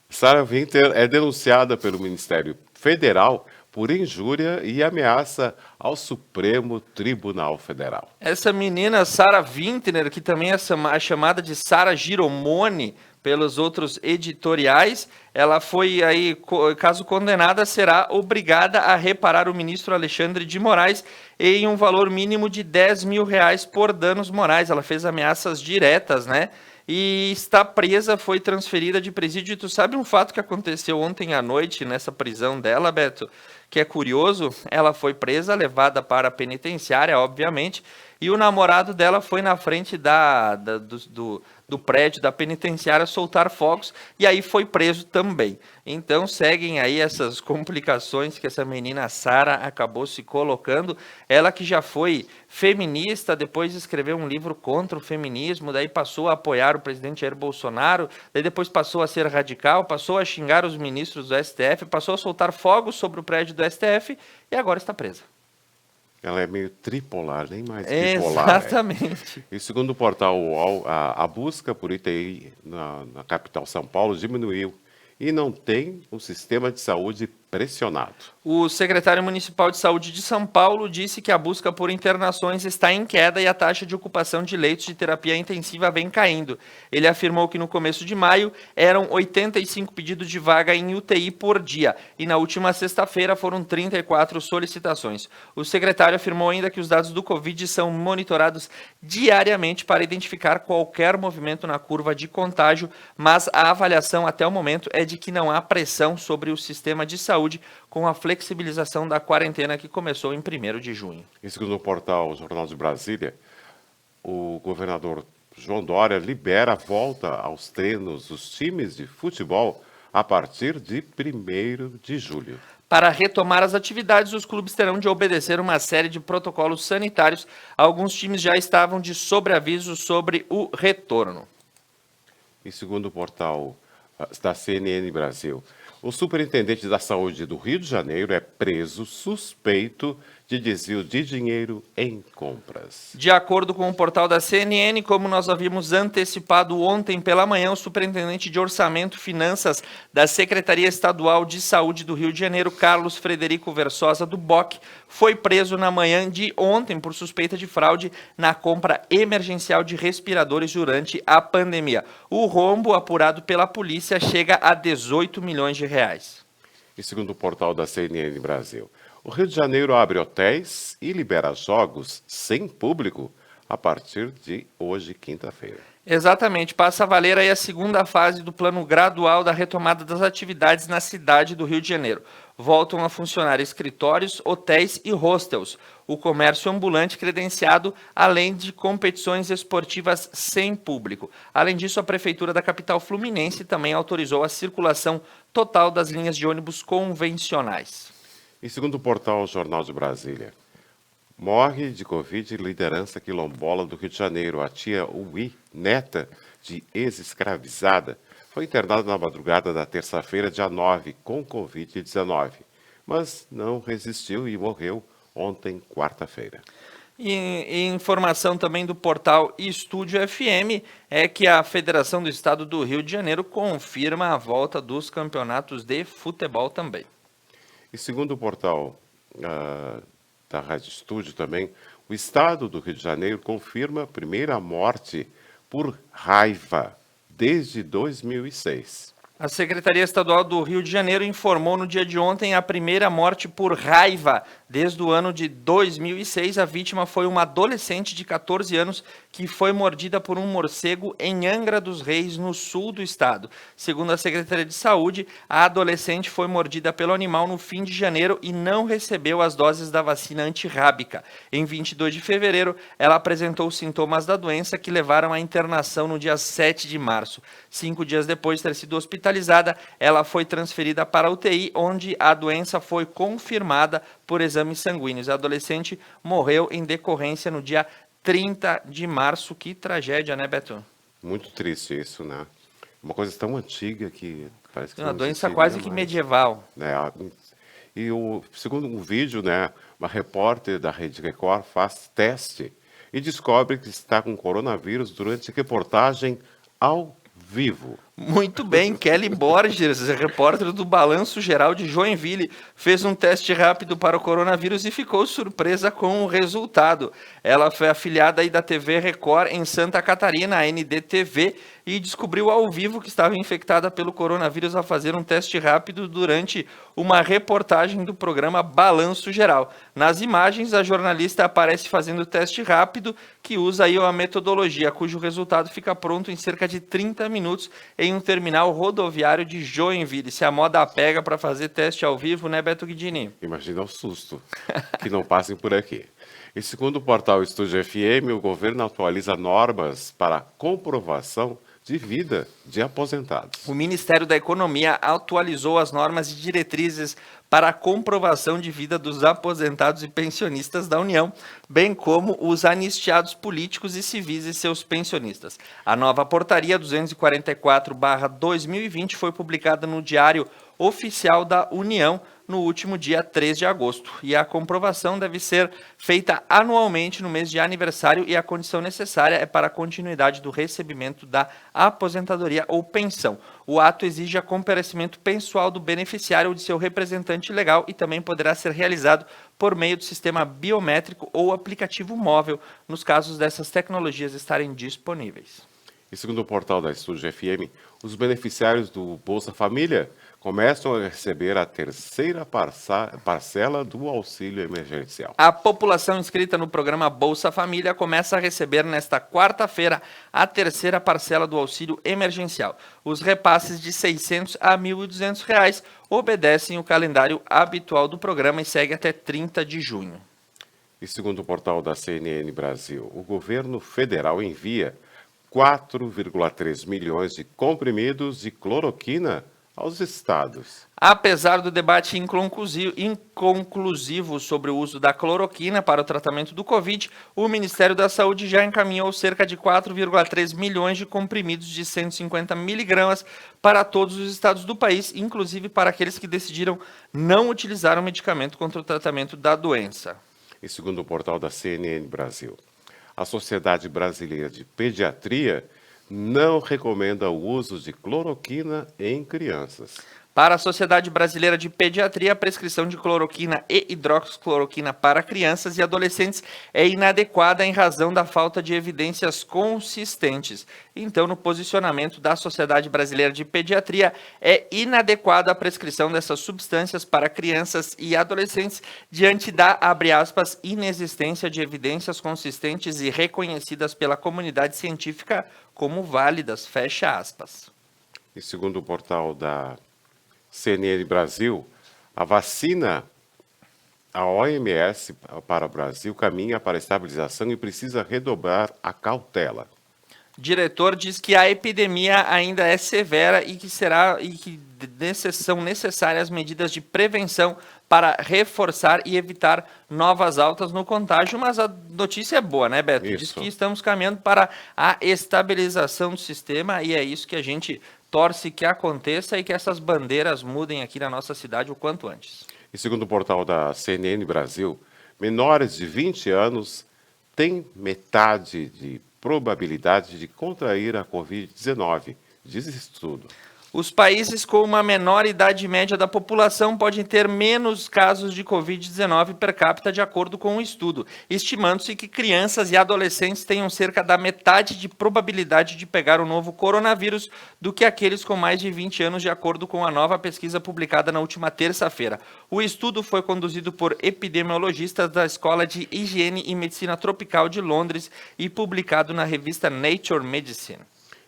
Sarah Winter é denunciada pelo Ministério Federal por injúria e ameaça ao Supremo Tribunal Federal. Essa menina, Sarah Winter, que também é chamada de Sarah Giromone pelos outros editoriais, ela foi aí, caso condenada, será obrigada a reparar o ministro Alexandre de Moraes em um valor mínimo de R$10 mil por danos morais. Ela fez ameaças diretas, né? E está presa, foi transferida de presídio. E tu sabe um fato que aconteceu ontem à noite nessa prisão dela, Beto? Que é curioso, ela foi presa, levada para a penitenciária, obviamente, e o namorado dela foi na frente do prédio da penitenciária soltar fogos, e aí foi preso também. Então seguem aí essas complicações que essa menina Sara acabou se colocando. Ela que já foi feminista, depois escreveu um livro contra o feminismo, daí passou a apoiar o presidente Jair Bolsonaro, daí depois passou a ser radical, passou a xingar os ministros do STF, passou a soltar fogos sobre o prédio do STF e agora está presa. Ela é meio tripolar, nem mais bipolar. Exatamente. E segundo o portal UOL, a busca por UTI na capital São Paulo diminuiu e não tem um sistema de saúde pressionado. O secretário municipal de saúde de São Paulo disse que a busca por internações está em queda e a taxa de ocupação de leitos de terapia intensiva vem caindo. Ele afirmou que no começo de maio eram 85 pedidos de vaga em UTI por dia e na última sexta-feira foram 34 solicitações. O secretário afirmou ainda que os dados do Covid são monitorados diariamente para identificar qualquer movimento na curva de contágio, mas a avaliação até o momento é de que não há pressão sobre o sistema de saúde com a flexibilização da quarentena que começou em 1º de junho. E segundo o portal Jornal de Brasília, o governador João Dória libera a volta aos treinos dos times de futebol a partir de 1º de julho. Para retomar as atividades, os clubes terão de obedecer uma série de protocolos sanitários. Alguns times já estavam de sobreaviso sobre o retorno. E segundo o portal da CNN Brasil, o superintendente da saúde do Rio de Janeiro é preso suspeito de desvio de dinheiro em compras. De acordo com o portal da CNN, como nós havíamos antecipado ontem pela manhã, o superintendente de Orçamento e Finanças da Secretaria Estadual de Saúde do Rio de Janeiro, Carlos Frederico Versosa do BOC, foi preso na manhã de ontem por suspeita de fraude na compra emergencial de respiradores durante a pandemia. O rombo apurado pela polícia chega a 18 milhões de reais. E segundo o portal da CNN Brasil, o Rio de Janeiro abre hotéis e libera jogos sem público a partir de hoje, quinta-feira. Exatamente, passa a valer aí a segunda fase do plano gradual da retomada das atividades na cidade do Rio de Janeiro. Voltam a funcionar escritórios, hotéis e hostels, o comércio ambulante credenciado, além de competições esportivas sem público. Além disso, a Prefeitura da capital fluminense também autorizou a circulação total das linhas de ônibus convencionais. E segundo o portal Jornal de Brasília, morre de Covid liderança quilombola do Rio de Janeiro. A tia Uí, neta de ex-escravizada, foi internada na madrugada da terça-feira, dia 9, com Covid-19, mas não resistiu e morreu ontem, quarta-feira. E informação também do portal Estúdio FM é que a Federação do Estado do Rio de Janeiro confirma a volta dos campeonatos de futebol também. E segundo o portal da Rádio Estúdio também, o Estado do Rio de Janeiro confirma a primeira morte por raiva desde 2006. A Secretaria Estadual do Rio de Janeiro informou no dia de ontem a primeira morte por raiva desde o ano de 2006. A vítima foi uma adolescente de 14 anos que foi mordida por um morcego em Angra dos Reis, no sul do estado. Segundo a Secretaria de Saúde, a adolescente foi mordida pelo animal no fim de janeiro e não recebeu as doses da vacina antirrábica. Em 22 de fevereiro, ela apresentou sintomas da doença que levaram à internação no dia 7 de março. 5 dias depois de ter sido hospitalizada, ela foi transferida para a UTI, onde a doença foi confirmada por exames sanguíneos. A adolescente morreu em decorrência no dia 30 de março. Que tragédia, né, Beto? Muito triste isso, né? Uma coisa tão antiga que parece que uma não doença existiria quase que mais. medieval. E segundo um vídeo, né, uma repórter da Rede Record faz teste e descobre que está com coronavírus durante reportagem ao vivo. Muito bem, Kelly Borges, repórter do Balanço Geral de Joinville, fez um teste rápido para o coronavírus e ficou surpresa com o resultado. Ela foi afiliada aí da TV Record em Santa Catarina, a NDTV, e descobriu ao vivo que estava infectada pelo coronavírus ao fazer um teste rápido durante uma reportagem do programa Balanço Geral. Nas imagens, a jornalista aparece fazendo o teste rápido, que usa aí a metodologia, cujo resultado fica pronto em cerca de 30 minutos em um terminal rodoviário de Joinville. Se a moda pega para fazer teste ao vivo, né, Beto Guidini? Imagina o susto que não passem por aqui. E segundo o portal Estúdio FM, o governo atualiza normas para comprovação de vida de aposentados. O Ministério da Economia atualizou as normas e diretrizes para a comprovação de vida dos aposentados e pensionistas da União, bem como os anistiados políticos e civis e seus pensionistas. A nova portaria 244/2020 foi publicada no Diário Oficial da União no último dia 3 de agosto. E a comprovação deve ser feita anualmente no mês de aniversário e a condição necessária é para a continuidade do recebimento da aposentadoria ou pensão. O ato exige a comparecimento pessoal do beneficiário ou de seu representante legal e também poderá ser realizado por meio do sistema biométrico ou aplicativo móvel, nos casos dessas tecnologias estarem disponíveis. E segundo o portal da Estúdio FM, os beneficiários do Bolsa Família começam a receber a terceira parcela do auxílio emergencial. A população inscrita no programa Bolsa Família começa a receber nesta quarta-feira a terceira parcela do auxílio emergencial. Os repasses de R$ 600 a R$ 1.200 obedecem o calendário habitual do programa e segue até 30 de junho. E segundo o portal da CNN Brasil, o governo federal envia 4,3 milhões de comprimidos de cloroquina aos estados. Apesar do debate inconclusivo sobre o uso da cloroquina para o tratamento do Covid, o Ministério da Saúde já encaminhou cerca de 4,3 milhões de comprimidos de 150 miligramas para todos os estados do país, inclusive para aqueles que decidiram não utilizar o medicamento contra o tratamento da doença. E segundo o portal da CNN Brasil, a Sociedade Brasileira de Pediatria não recomenda o uso de cloroquina em crianças. Para a Sociedade Brasileira de Pediatria, a prescrição de cloroquina e hidroxicloroquina para crianças e adolescentes é inadequada em razão da falta de evidências consistentes. Então, no posicionamento da Sociedade Brasileira de Pediatria, é inadequada a prescrição dessas substâncias para crianças e adolescentes diante da, abre aspas, inexistência de evidências consistentes e reconhecidas pela comunidade científica como válidas, fecha aspas. E segundo o portal da CNN Brasil, a vacina, a OMS para o Brasil caminha para a estabilização e precisa redobrar a cautela. diretor, diz que a epidemia ainda é severa e que são necessárias medidas de prevenção para reforçar e evitar novas altas no contágio, mas a notícia é boa, né, Beto? Diz que estamos caminhando para a estabilização do sistema e é isso que a gente torce que aconteça e que essas bandeiras mudem aqui na nossa cidade o quanto antes. E segundo o portal da CNN Brasil, menores de 20 anos têm metade de probabilidade de contrair a Covid-19, diz esse estudo. Os países com uma menor idade média da população podem ter menos casos de Covid-19 per capita, de acordo com o estudo, estimando-se que crianças e adolescentes tenham cerca da metade de probabilidade de pegar o novo coronavírus do que aqueles com mais de 20 anos, de acordo com a nova pesquisa publicada na última terça-feira. O estudo foi conduzido por epidemiologistas da Escola de Higiene e Medicina Tropical de Londres e publicado na revista Nature Medicine.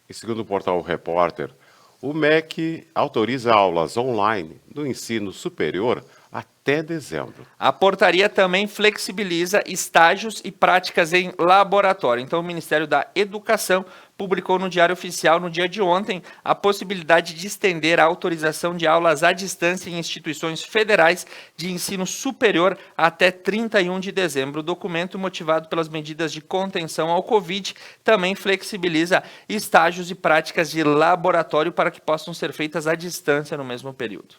E segundo o portal Repórter, o MEC autoriza aulas online do ensino superior até dezembro. A portaria também flexibiliza estágios e práticas em laboratório. Então, o Ministério da Educação publicou no Diário Oficial, no dia de ontem, a possibilidade de estender a autorização de aulas à distância em instituições federais de ensino superior até 31 de dezembro. O documento, motivado pelas medidas de contenção ao Covid, também flexibiliza estágios e práticas de laboratório para que possam ser feitas à distância no mesmo período.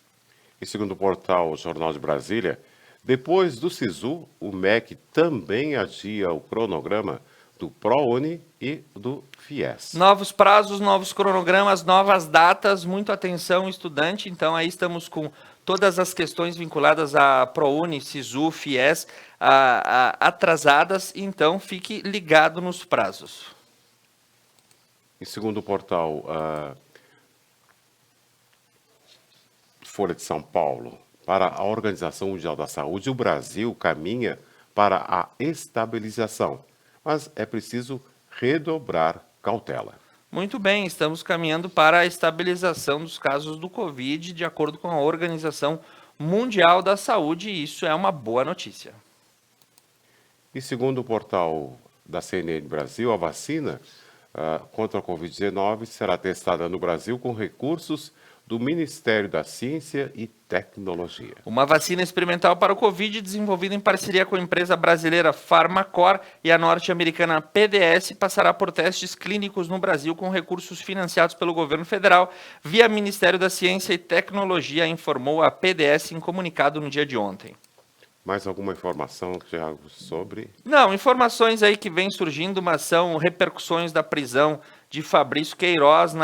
E segundo o portal Jornal de Brasília, depois do SISU, o MEC também adia o cronograma do ProUni e do FIES. Novos prazos, novos cronogramas, novas datas, muito atenção, estudante. Então, aí estamos com todas as questões vinculadas a ProUni, SISU, FIES, atrasadas. Então, fique ligado nos prazos. E segundo o portal Folha de São Paulo, para a Organização Mundial da Saúde, o Brasil caminha para a estabilização, mas é preciso redobrar cautela. Muito bem, estamos caminhando para a estabilização dos casos do Covid, de acordo com a Organização Mundial da Saúde, e isso é uma boa notícia. E segundo o portal da CNN Brasil, a vacina contra a Covid-19 será testada no Brasil com recursos do Ministério da Ciência e Tecnologia. Uma vacina experimental para o Covid, desenvolvida em parceria com a empresa brasileira Farmacor e a norte-americana PDS, passará por testes clínicos no Brasil com recursos financiados pelo governo federal via Ministério da Ciência e Tecnologia, informou a PDS em comunicado no dia de ontem. Mais alguma informação, Thiago, sobre? Não, informações aí que vêm surgindo, mas são repercussões da prisão de Fabrício Queiroz,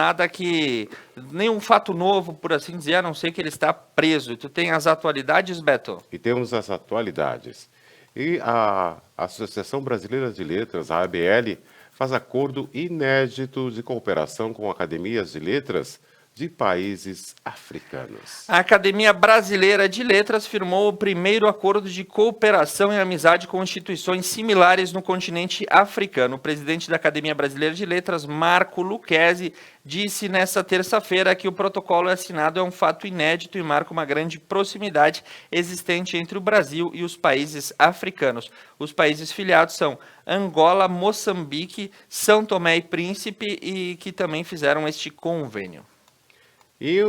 nenhum fato novo, por assim dizer, a não ser que ele está preso. E tu tem as atualidades, Beto? E temos as atualidades. E a Associação Brasileira de Letras, a ABL, faz acordo inédito de cooperação com academias de letras de países africanos. A Academia Brasileira de Letras firmou o primeiro acordo de cooperação e amizade com instituições similares no continente africano. O presidente da Academia Brasileira de Letras, Marco Lucchesi, disse nesta terça-feira que o protocolo assinado é um fato inédito e marca uma grande proximidade existente entre o Brasil e os países africanos. Os países filiados são Angola, Moçambique, São Tomé e Príncipe, e que também fizeram este convênio. E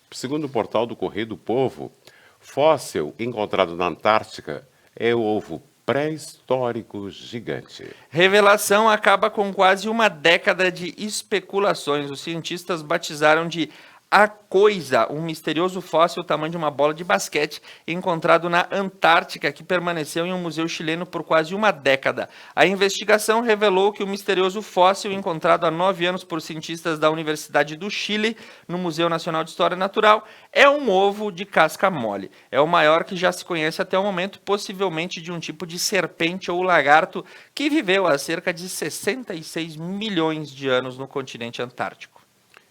segundo o portal do Correio do Povo, fóssil encontrado na Antártica é o ovo pré-histórico gigante. Revelação acaba com quase uma década de especulações. Os cientistas batizaram de A Coisa, um misterioso fóssil tamanho de uma bola de basquete encontrado na Antártica, que permaneceu em um museu chileno por quase uma década. A investigação revelou que o misterioso fóssil, encontrado há 9 anos por cientistas da Universidade do Chile, no Museu Nacional de História Natural, é um ovo de casca mole. É o maior que já se conhece até o momento, possivelmente de um tipo de serpente ou lagarto que viveu há cerca de 66 milhões de anos no continente antártico.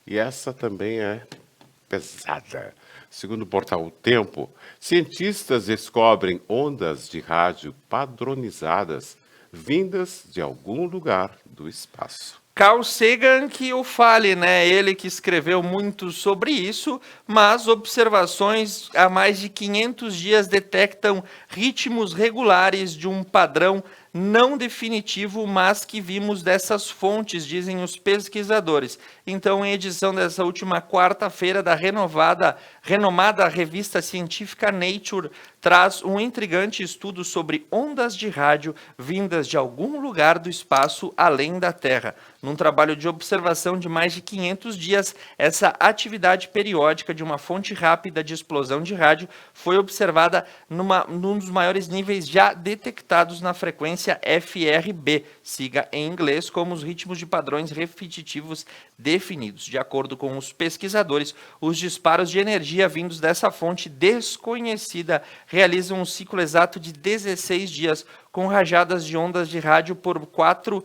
E essa também é pesada. Segundo o portal O Tempo, cientistas descobrem ondas de rádio padronizadas vindas de algum lugar do espaço. Carl Sagan que o fale, né? Ele que escreveu muito sobre isso, mas observações há mais de 500 dias detectam ritmos regulares de um padrão não definitivo, mas que vimos dessas fontes, dizem os pesquisadores. Então, em edição dessa última quarta-feira da renomada revista científica Nature, traz um intrigante estudo sobre ondas de rádio vindas de algum lugar do espaço além da Terra. Num trabalho de observação de mais de 500 dias, essa atividade periódica de uma fonte rápida de explosão de rádio foi observada num dos maiores níveis já detectados na frequência FRB, siga em inglês como os ritmos de padrões repetitivos definidos. De acordo com os pesquisadores, os disparos de energia vindos dessa fonte desconhecida realizam um ciclo exato de 16 dias, com rajadas de ondas de rádio por 4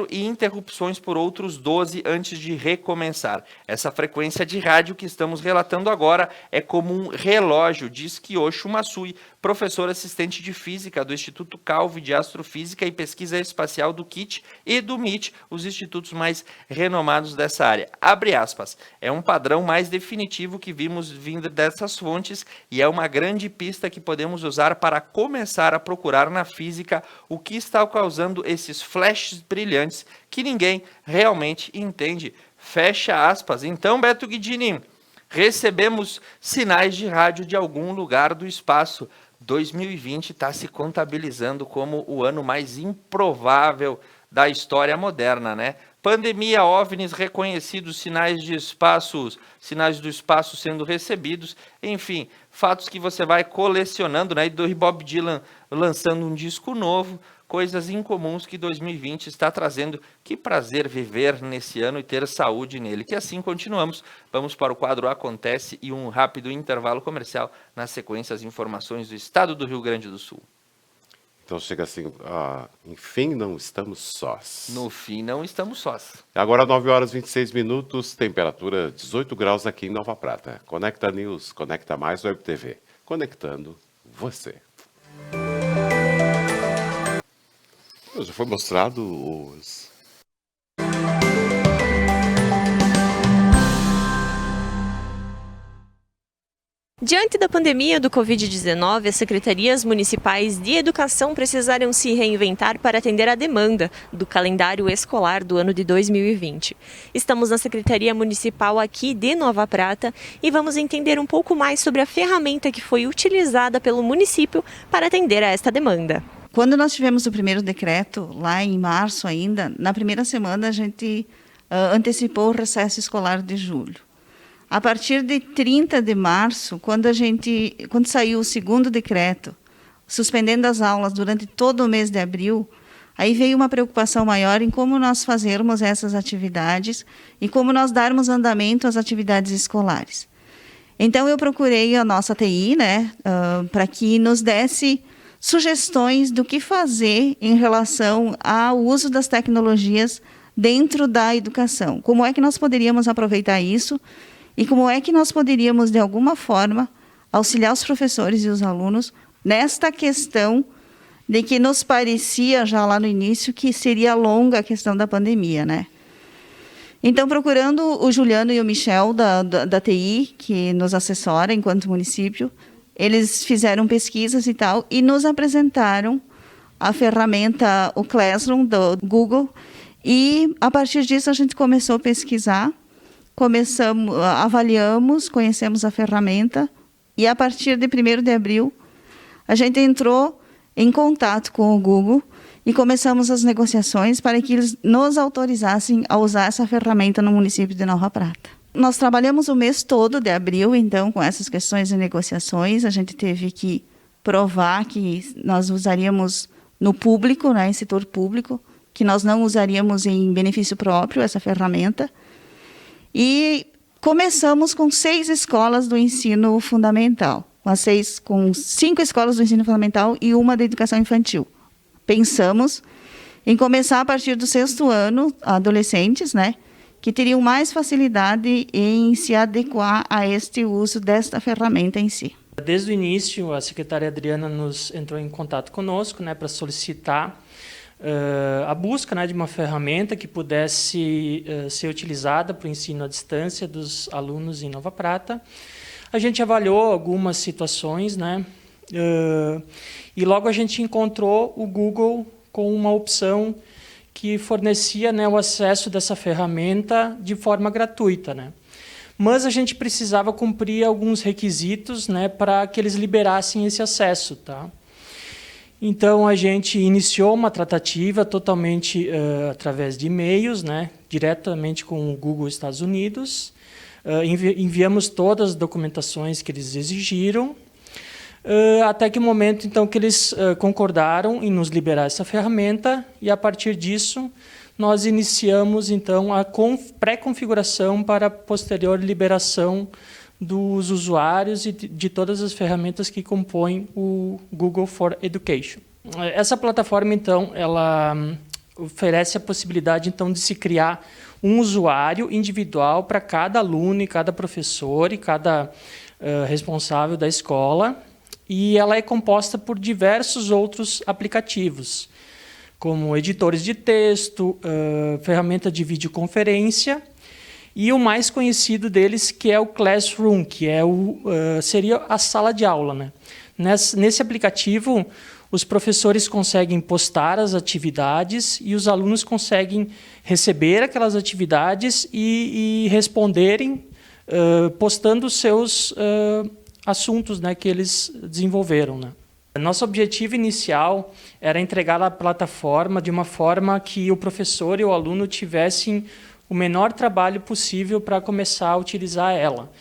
e interrupções por outros 12 antes de recomeçar. Essa frequência de rádio que estamos relatando agora é como um relógio, diz Kiyoshi Masui, professor assistente de física do Instituto Calvi de Astrofísica e Pesquisa Espacial do KIT e do MIT, os institutos mais renomados dessa área. Abre aspas, é um padrão mais definitivo que vimos vindo dessas fontes e é uma grande pista que podemos usar para começar a procurar na física o que está causando esses flashes brilhantes que ninguém realmente entende. Fecha aspas. Então, Beto Guidini, recebemos sinais de rádio de algum lugar do espaço. 2020 está se contabilizando como o ano mais improvável da história moderna, né? Pandemia, OVNIs reconhecidos, sinais do espaço sendo recebidos, enfim, fatos que você vai colecionando, né? E do Bob Dylan lançando um disco novo, coisas incomuns que 2020 está trazendo. Que prazer viver nesse ano e ter saúde nele. Que assim continuamos. Vamos para o quadro Acontece e um rápido intervalo comercial. Na sequência, as informações do estado do Rio Grande do Sul. Então chega assim, enfim, não estamos sós. No fim, não estamos sós. Agora 9 horas e 26 minutos, temperatura 18 graus aqui em Nova Prata. Conecta News, Conecta Mais Web TV. Conectando você. Já foi mostrado os... Diante da pandemia do Covid-19, as secretarias municipais de educação precisaram se reinventar para atender à demanda do calendário escolar do ano de 2020. Estamos na Secretaria Municipal aqui de Nova Prata e vamos entender um pouco mais sobre a ferramenta que foi utilizada pelo município para atender a esta demanda. Quando nós tivemos o primeiro decreto, lá em março ainda, na primeira semana a gente antecipou o recesso escolar de julho. A partir de 30 de março, quando saiu o segundo decreto, suspendendo as aulas durante todo o mês de abril, aí veio uma preocupação maior em como nós fazermos essas atividades e como nós darmos andamento às atividades escolares. Então, eu procurei a nossa TI, para que nos desse sugestões do que fazer em relação ao uso das tecnologias dentro da educação. Como é que nós poderíamos aproveitar isso e como é que nós poderíamos, de alguma forma, auxiliar os professores e os alunos nesta questão de que nos parecia, já lá no início, que seria longa a questão da pandemia, né? Então, procurando o Juliano e o Michel da TI, que nos assessora enquanto município, eles fizeram pesquisas e tal, e nos apresentaram a ferramenta, o Classroom, do Google, e, a partir disso, a gente começou a pesquisar, avaliamos, conhecemos a ferramenta, e, a partir de 1º de abril, a gente entrou em contato com o Google e começamos as negociações para que eles nos autorizassem a usar essa ferramenta no município de Nova Prata. Nós trabalhamos o mês todo de abril, então, com essas questões de negociações. A gente teve que provar que nós usaríamos no público, em setor público, que nós não usaríamos em benefício próprio essa ferramenta. E começamos com 6 escolas do ensino fundamental, com 5 escolas do ensino fundamental e uma da educação infantil. Pensamos em começar a partir do 6º ano, adolescentes, que teriam mais facilidade em se adequar a este uso desta ferramenta em si. Desde o início, a secretária Adriana entrou em contato conosco, para solicitar a busca, de uma ferramenta que pudesse ser utilizada para o ensino à distância dos alunos em Nova Prata. A gente avaliou algumas situações, E logo a gente encontrou o Google com uma opção que fornecia, né, o acesso dessa ferramenta de forma gratuita, né? Mas a gente precisava cumprir alguns requisitos, né, para que eles liberassem esse acesso, tá? Então a gente iniciou uma tratativa totalmente através de e-mails, né, diretamente com o Google Estados Unidos. Enviamos todas as documentações que eles exigiram, até que o momento então que eles concordaram em nos liberar essa ferramenta, e a partir disso nós iniciamos então a pré-configuração para a posterior liberação dos usuários e de todas as ferramentas que compõem o Google for Education. Essa plataforma então ela oferece a possibilidade então de se criar um usuário individual para cada aluno e cada professor e cada responsável da escola, e ela é composta por diversos outros aplicativos, como editores de texto, ferramenta de videoconferência, e o mais conhecido deles, que é o Classroom, que é seria a sala de aula, né? Nesse aplicativo, os professores conseguem postar as atividades e os alunos conseguem receber aquelas atividades e responderem, postando os seus assuntos, né, que eles desenvolveram, né? Nosso objetivo inicial era entregar a plataforma de uma forma que o professor e o aluno tivessem o menor trabalho possível para começar a utilizar ela.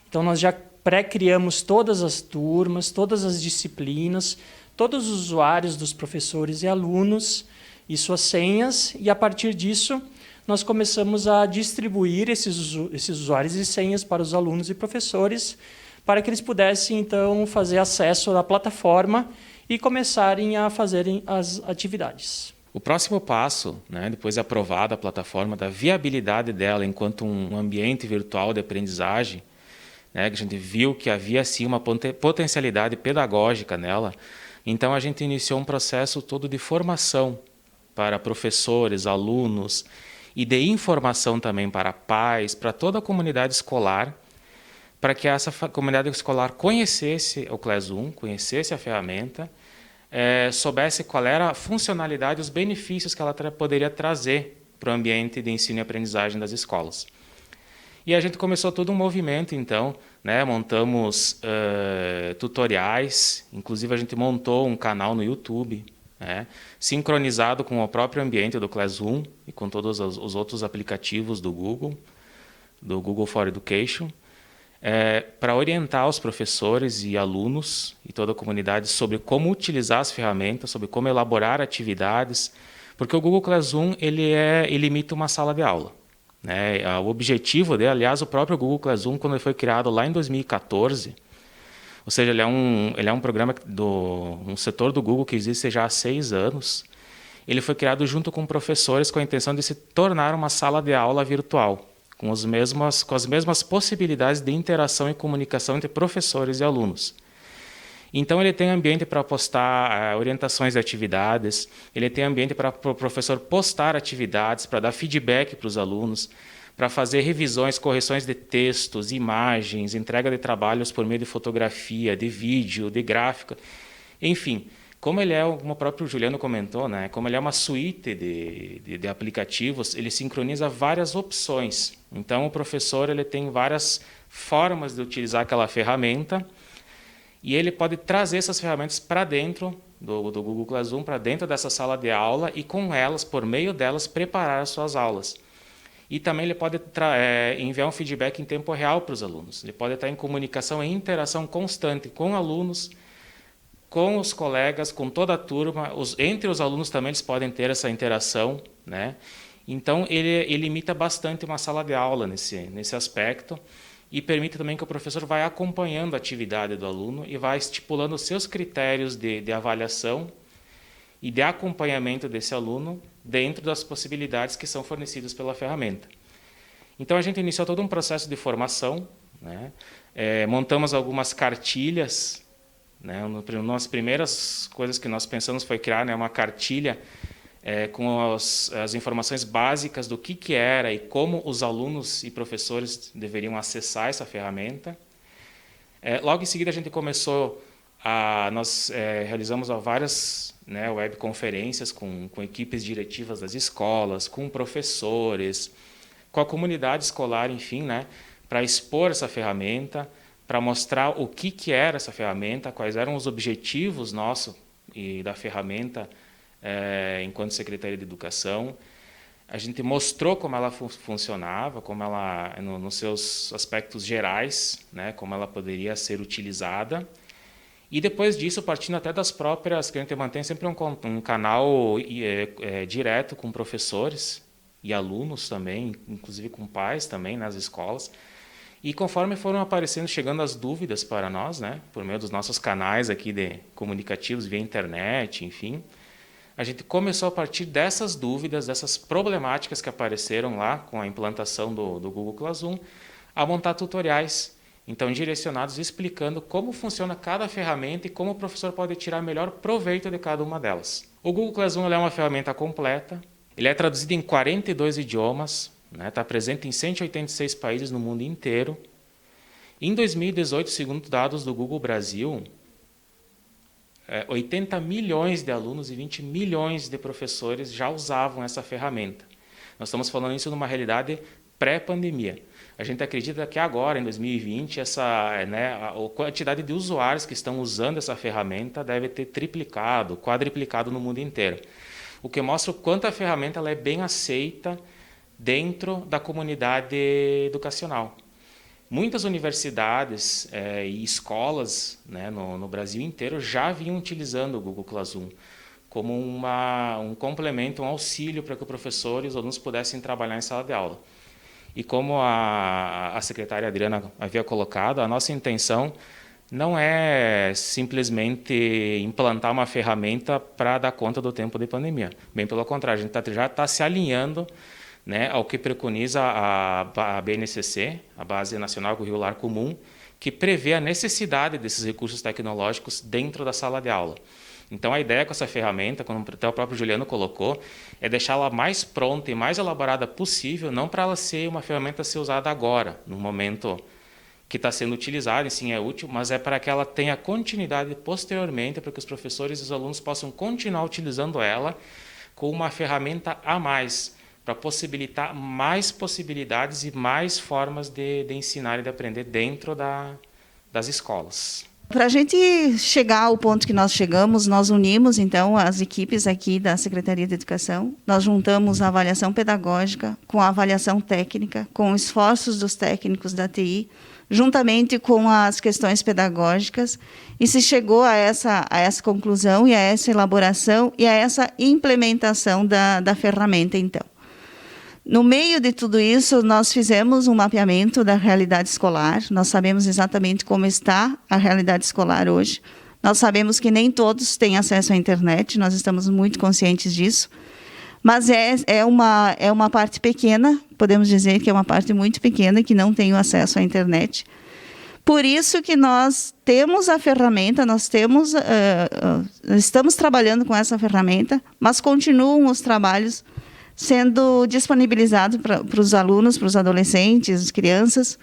Então, nós já pré-criamos todas as turmas, todas as disciplinas, todos os usuários dos professores e alunos e suas senhas, e a partir disso nós começamos a distribuir esses usuários e senhas para os alunos e professores, para que eles pudessem, então, fazer acesso à plataforma e começarem a fazerem as atividades. O próximo passo, né, depois de aprovada a plataforma, da viabilidade dela enquanto um ambiente virtual de aprendizagem, né, que a gente viu que havia, sim, uma potencialidade pedagógica nela, então a gente iniciou um processo todo de formação para professores, alunos, e de informação também para pais, para toda a comunidade escolar, para que essa comunidade escolar conhecesse o Classroom, conhecesse a ferramenta, soubesse qual era a funcionalidade e os benefícios que ela poderia trazer para o ambiente de ensino e aprendizagem das escolas. E a gente começou todo um movimento, então, né, montamos tutoriais, inclusive a gente montou um canal no YouTube, né, sincronizado com o próprio ambiente do Classroom e com todos os outros aplicativos do Google for Education, para orientar os professores e alunos e toda a comunidade sobre como utilizar as ferramentas, sobre como elaborar atividades, porque o Google Classroom ele imita uma sala de aula, né? O objetivo dele, aliás, o próprio Google Classroom, quando ele foi criado lá em 2014, ou seja, ele é um programa um setor do Google que existe já há 6 anos, ele foi criado junto com professores com a intenção de se tornar uma sala de aula virtual, com as mesmas possibilidades de interação e comunicação entre professores e alunos. Então, ele tem ambiente para postar orientações de atividades, ele tem ambiente para o professor postar atividades, para dar feedback para os alunos, para fazer revisões, correções de textos, imagens, entrega de trabalhos por meio de fotografia, de vídeo, de gráfica, enfim. Como ele como o próprio Juliano comentou, né, como ele é uma suíte de aplicativos, ele sincroniza várias opções. Então, o professor ele tem várias formas de utilizar aquela ferramenta e ele pode trazer essas ferramentas para dentro do Google Classroom, para dentro dessa sala de aula e, com elas, por meio delas, preparar as suas aulas. E também ele pode enviar um feedback em tempo real para os alunos. Ele pode estar em comunicação e interação constante com alunos, com os colegas, com toda a turma, entre os alunos também eles podem ter essa interação, né? Então, ele imita bastante uma sala de aula nesse aspecto e permite também que o professor vá acompanhando a atividade do aluno e vá estipulando os seus critérios de avaliação e de acompanhamento desse aluno dentro das possibilidades que são fornecidas pela ferramenta. Então, a gente iniciou todo um processo de formação, né? Montamos algumas uma das primeiras coisas que nós pensamos foi criar, né, uma cartilha com as informações básicas do que era e como os alunos e professores deveriam acessar essa ferramenta. Logo em seguida, a gente começou Nós realizamos várias webconferências com equipes diretivas das escolas, com professores, com a comunidade escolar, enfim, para expor essa ferramenta, para mostrar o que era essa ferramenta, quais eram os objetivos nossos e da ferramenta enquanto Secretaria de Educação. A gente mostrou como ela funcionava, como ela, nos seus aspectos gerais, como ela poderia ser utilizada. E depois disso, partindo até das próprias, que a gente mantém sempre um canal direto com professores e alunos também, inclusive com pais também nas escolas. E conforme foram aparecendo, chegando as dúvidas para nós, por meio dos nossos canais aqui comunicativos, via internet, enfim, a gente começou a partir dessas dúvidas, dessas problemáticas que apareceram lá com a implantação do Google Classroom, a montar tutoriais, então direcionados, explicando como funciona cada ferramenta e como o professor pode tirar melhor proveito de cada uma delas. O Google Classroom é uma ferramenta completa, ele é traduzido em 42 idiomas, está presente em 186 países no mundo inteiro. Em 2018, segundo dados do Google Brasil, 80 milhões de alunos e 20 milhões de professores já usavam essa ferramenta. Nós estamos falando isso numa realidade pré-pandemia. A gente acredita que agora, em 2020, a quantidade de usuários que estão usando essa ferramenta deve ter triplicado, quadriplicado no mundo inteiro. O que mostra o quanto a ferramenta ela é bem aceita dentro da comunidade educacional. Muitas universidades e escolas no Brasil inteiro já vinham utilizando o Google Classroom como um complemento, um auxílio para que o professor e os alunos pudessem trabalhar em sala de aula. E como a secretária Adriana havia colocado, a nossa intenção não é simplesmente implantar uma ferramenta para dar conta do tempo de pandemia. Bem pelo contrário, a gente já está se alinhando ao que preconiza a BNCC, a Base Nacional Curricular Comum, que prevê a necessidade desses recursos tecnológicos dentro da sala de aula. Então, a ideia com essa ferramenta, como até o próprio Juliano colocou, é deixá-la mais pronta e mais elaborada possível, não para ela ser uma ferramenta a ser usada agora, no momento que está sendo utilizada, e sim é útil, mas é para que ela tenha continuidade posteriormente, para que os professores e os alunos possam continuar utilizando ela com uma ferramenta a mais, para possibilitar mais possibilidades e mais formas de ensinar e de aprender dentro das escolas. Para a gente chegar ao ponto que nós chegamos, nós unimos, então, as equipes aqui da Secretaria de Educação. Nós juntamos a avaliação pedagógica com a avaliação técnica, com esforços dos técnicos da TI, juntamente com as questões pedagógicas, e se chegou a essa conclusão e a essa elaboração e a essa implementação da ferramenta, então. No meio de tudo isso, nós fizemos um mapeamento da realidade escolar. Nós sabemos exatamente como está a realidade escolar hoje. Nós sabemos que nem todos têm acesso à internet, nós estamos muito conscientes disso. Mas é uma parte pequena, podemos dizer que é uma parte muito pequena que não tem o acesso à internet. Por isso que nós temos a ferramenta, estamos trabalhando com essa ferramenta, mas continuam os trabalhos sendo disponibilizado para os alunos, para os adolescentes, crianças,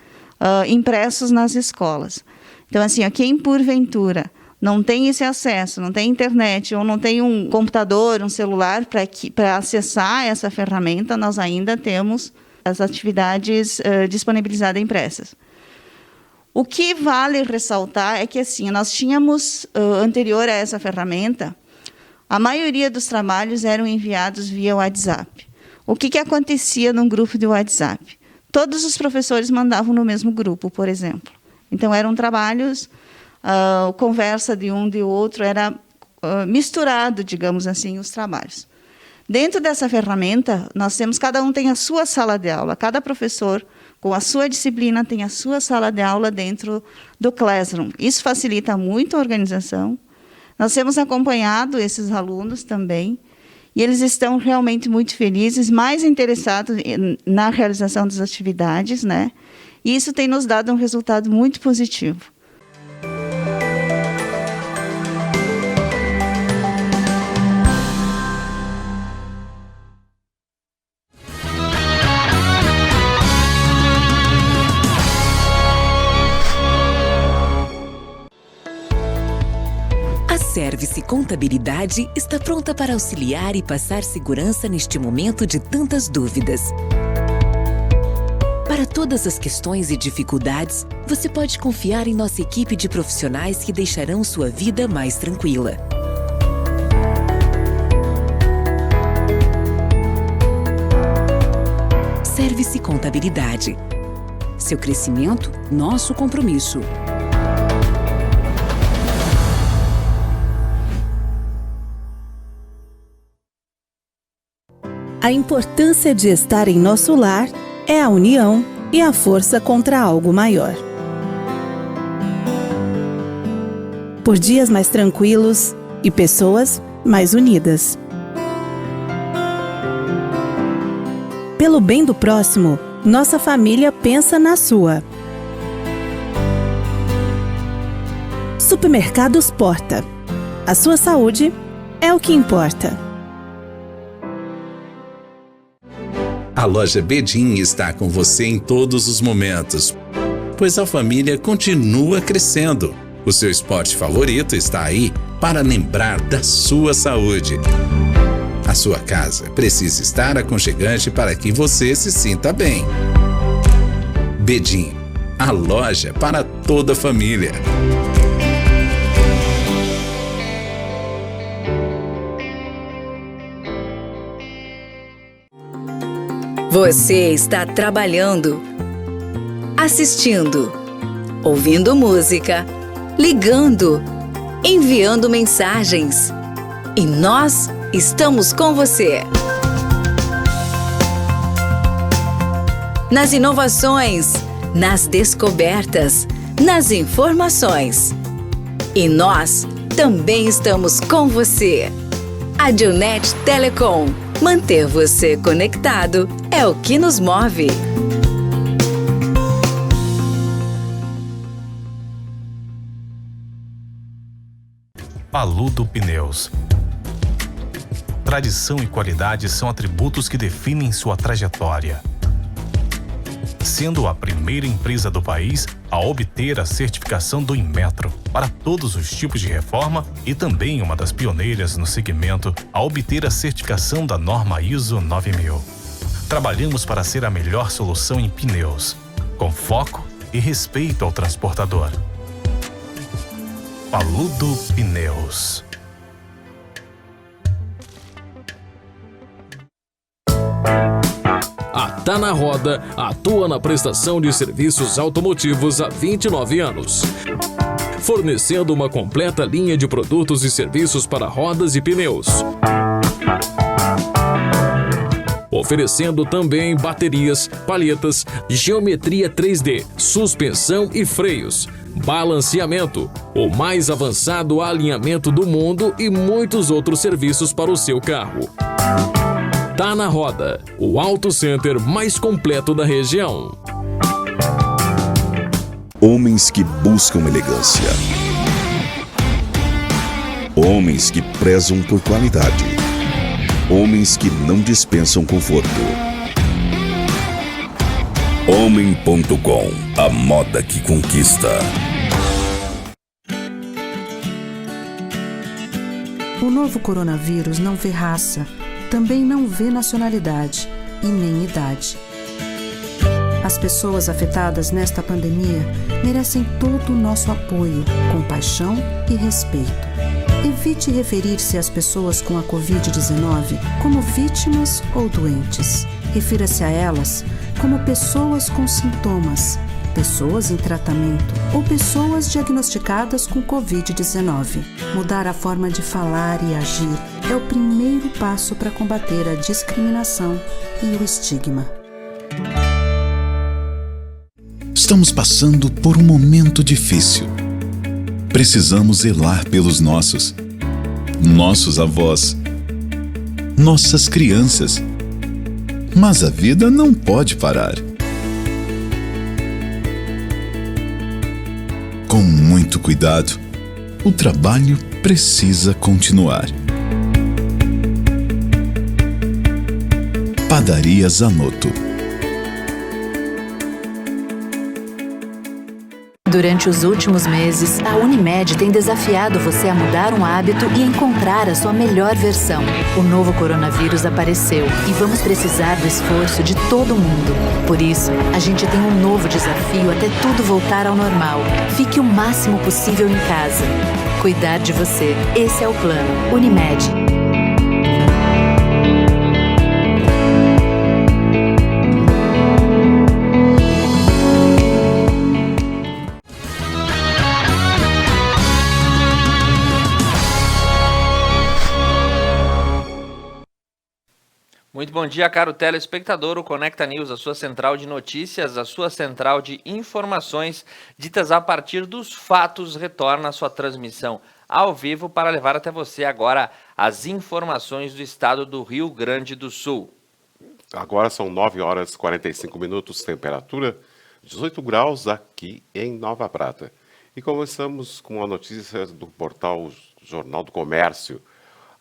impressos nas escolas. Então, assim, quem porventura não tem esse acesso, não tem internet, ou não tem um computador, um celular para acessar essa ferramenta, nós ainda temos as atividades disponibilizadas impressas. O que vale ressaltar é que, assim, nós tínhamos, anterior a essa ferramenta, a maioria dos trabalhos eram enviados via WhatsApp. O que acontecia num grupo de WhatsApp? Todos os professores mandavam no mesmo grupo, por exemplo. Então, eram trabalhos, conversa de um de outro, era misturado, digamos assim, os trabalhos. Dentro dessa ferramenta, cada um tem a sua sala de aula, cada professor, com a sua disciplina, tem a sua sala de aula dentro do Classroom. Isso facilita muito a organização. Nós temos acompanhado esses alunos também, e eles estão realmente muito felizes, mais interessados na realização das atividades, E isso tem nos dado um resultado muito positivo. Service Contabilidade está pronta para auxiliar e passar segurança neste momento de tantas dúvidas. Para todas as questões e dificuldades, você pode confiar em nossa equipe de profissionais que deixarão sua vida mais tranquila. Service Contabilidade. Seu crescimento, nosso compromisso. A importância de estar em nosso lar é a união e a força contra algo maior. Por dias mais tranquilos e pessoas mais unidas. Pelo bem do próximo, nossa família pensa na sua. Supermercados Porta. A sua saúde é o que importa. A loja Bedim está com você em todos os momentos, pois a família continua crescendo. O seu esporte favorito está aí para lembrar da sua saúde. A sua casa precisa estar aconchegante para que você se sinta bem. Bedim, a loja para toda a família. Você está trabalhando, assistindo, ouvindo música, ligando, enviando mensagens. E nós estamos com você. Nas inovações, nas descobertas, nas informações. E nós também estamos com você. A Dionet Telecom. Manter você conectado é o que nos move. Paludo Pneus. Tradição e qualidade são atributos que definem sua trajetória. Sendo a primeira empresa do país a obter a certificação do Inmetro para todos os tipos de reforma e também uma das pioneiras no segmento a obter a certificação da norma ISO 9000. Trabalhamos para ser a melhor solução em pneus, com foco e respeito ao transportador. Paludo Pneus. A Tá na Roda atua na prestação de serviços automotivos há 29 anos, fornecendo uma completa linha de produtos e serviços para rodas e pneus. Oferecendo também baterias, palhetas, geometria 3D, suspensão e freios, balanceamento, o mais avançado alinhamento do mundo e muitos outros serviços para o seu carro. Tá na Roda, o auto center mais completo da região. Homens que buscam elegância. Homens que prezam por qualidade. Homens que não dispensam conforto. Homem.com, a moda que conquista. O novo coronavírus não vê raça, também não vê nacionalidade e nem idade. As pessoas afetadas nesta pandemia merecem todo o nosso apoio, compaixão e respeito. Evite referir-se às pessoas com a Covid-19 como vítimas ou doentes. Refira-se a elas como pessoas com sintomas, pessoas em tratamento ou pessoas diagnosticadas com Covid-19. Mudar a forma de falar e agir é o primeiro passo para combater a discriminação e o estigma. Estamos passando por um momento difícil. Precisamos zelar pelos nossos avós, nossas crianças. Mas a vida não pode parar. Com muito cuidado, o trabalho precisa continuar. Padaria Zanotto. Durante os últimos meses, a Unimed tem desafiado você a mudar um hábito e encontrar a sua melhor versão. O novo coronavírus apareceu e vamos precisar do esforço de todo mundo. Por isso, a gente tem um novo desafio até tudo voltar ao normal. Fique o máximo possível em casa. Cuidar de você. Esse é o plano. Unimed. Muito bom dia, caro telespectador. O Conecta News, a sua central de notícias, a sua central de informações ditas a partir dos fatos, retorna a sua transmissão ao vivo para levar até você agora as informações do estado do Rio Grande do Sul. Agora são 9 horas e 45 minutos, temperatura 18 graus aqui em Nova Prata. E começamos com a notícia do portal Jornal do Comércio.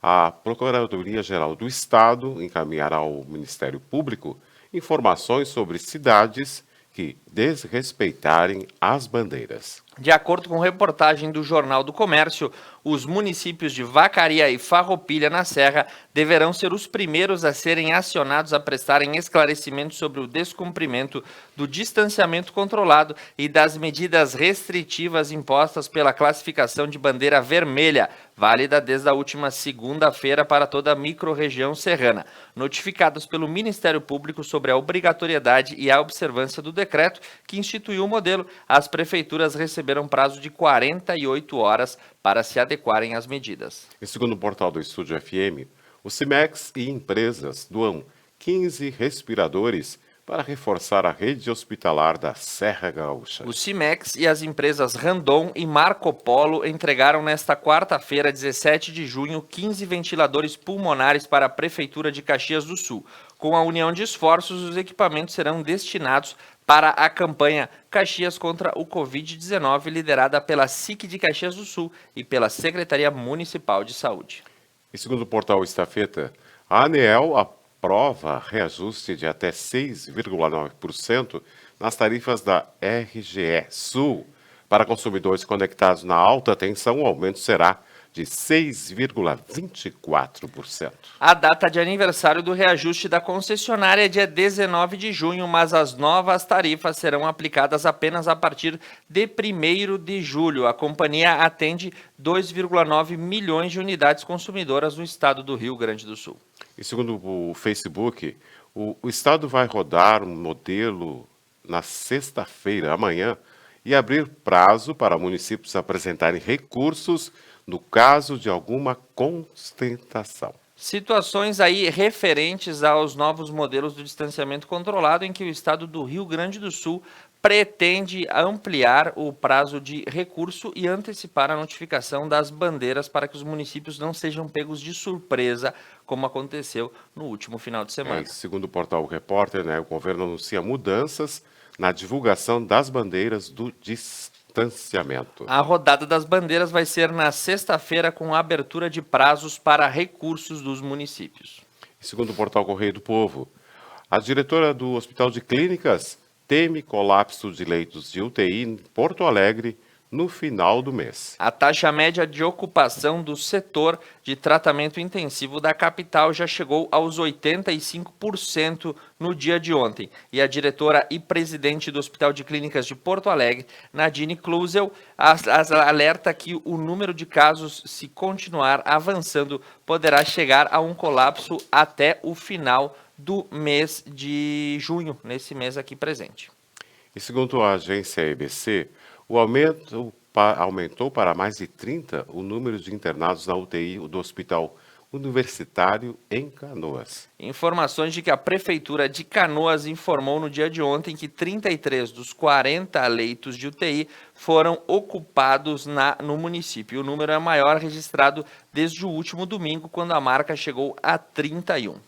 A Procuradoria-Geral do Estado encaminhará ao Ministério Público informações sobre cidades que desrespeitarem as bandeiras. De acordo com reportagem do Jornal do Comércio, os municípios de Vacaria e Farroupilha, na Serra, deverão ser os primeiros a serem acionados a prestarem esclarecimentos sobre o descumprimento do distanciamento controlado e das medidas restritivas impostas pela classificação de bandeira vermelha, válida desde a última segunda-feira para toda a microrregião serrana. Notificados pelo Ministério Público sobre a obrigatoriedade e a observância do decreto que instituiu o modelo, as prefeituras receberam prazo de 48 horas para se adequarem às medidas. E segundo o portal do Estúdio FM, o Cimex e empresas doam 15 respiradores para reforçar a rede hospitalar da Serra Gaúcha. O Cimex e as empresas Randon e Marco Polo entregaram nesta quarta-feira, 17 de junho, 15 ventiladores pulmonares para a Prefeitura de Caxias do Sul. Com a união de esforços, os equipamentos serão destinados para a campanha Caxias contra o Covid-19, liderada pela SIC de Caxias do Sul e pela Secretaria Municipal de Saúde. E segundo o portal Estafeta, a ANEEL aprova reajuste de até 6,9% nas tarifas da RGE Sul. Para consumidores conectados na alta tensão, o aumento será de 6,24%. A data de aniversário do reajuste da concessionária é dia 19 de junho, mas as novas tarifas serão aplicadas apenas a partir de 1º de julho. A companhia atende 2,9 milhões de unidades consumidoras no estado do Rio Grande do Sul. E segundo o Facebook, o estado vai rodar um modelo na sexta-feira, amanhã, e abrir prazo para municípios apresentarem recursos no caso de alguma contestação. Situações aí referentes aos novos modelos do distanciamento controlado, em que o estado do Rio Grande do Sul pretende ampliar o prazo de recurso e antecipar a notificação das bandeiras para que os municípios não sejam pegos de surpresa, como aconteceu no último final de semana. Segundo o portal Repórter, o governo anuncia mudanças na divulgação das bandeiras do distanciamento. A rodada das bandeiras vai ser na sexta-feira, com a abertura de prazos para recursos dos municípios. Segundo o portal Correio do Povo, a diretora do Hospital de Clínicas teme colapso de leitos de UTI em Porto Alegre no final do mês. A taxa média de ocupação do setor de tratamento intensivo da capital já chegou aos 85% no dia de ontem. E a diretora e presidente do Hospital de Clínicas de Porto Alegre, Nadine Klusel, alerta que o número de casos, se continuar avançando, poderá chegar a um colapso até o final do mês de junho, nesse mês aqui presente. E segundo a agência EBC, o aumento aumentou para mais de 30 o número de internados na UTI do Hospital Universitário em Canoas. Informações de que a Prefeitura de Canoas informou no dia de ontem que 33 dos 40 leitos de UTI foram ocupados no município. O número é maior registrado desde o último domingo, quando a marca chegou a 31.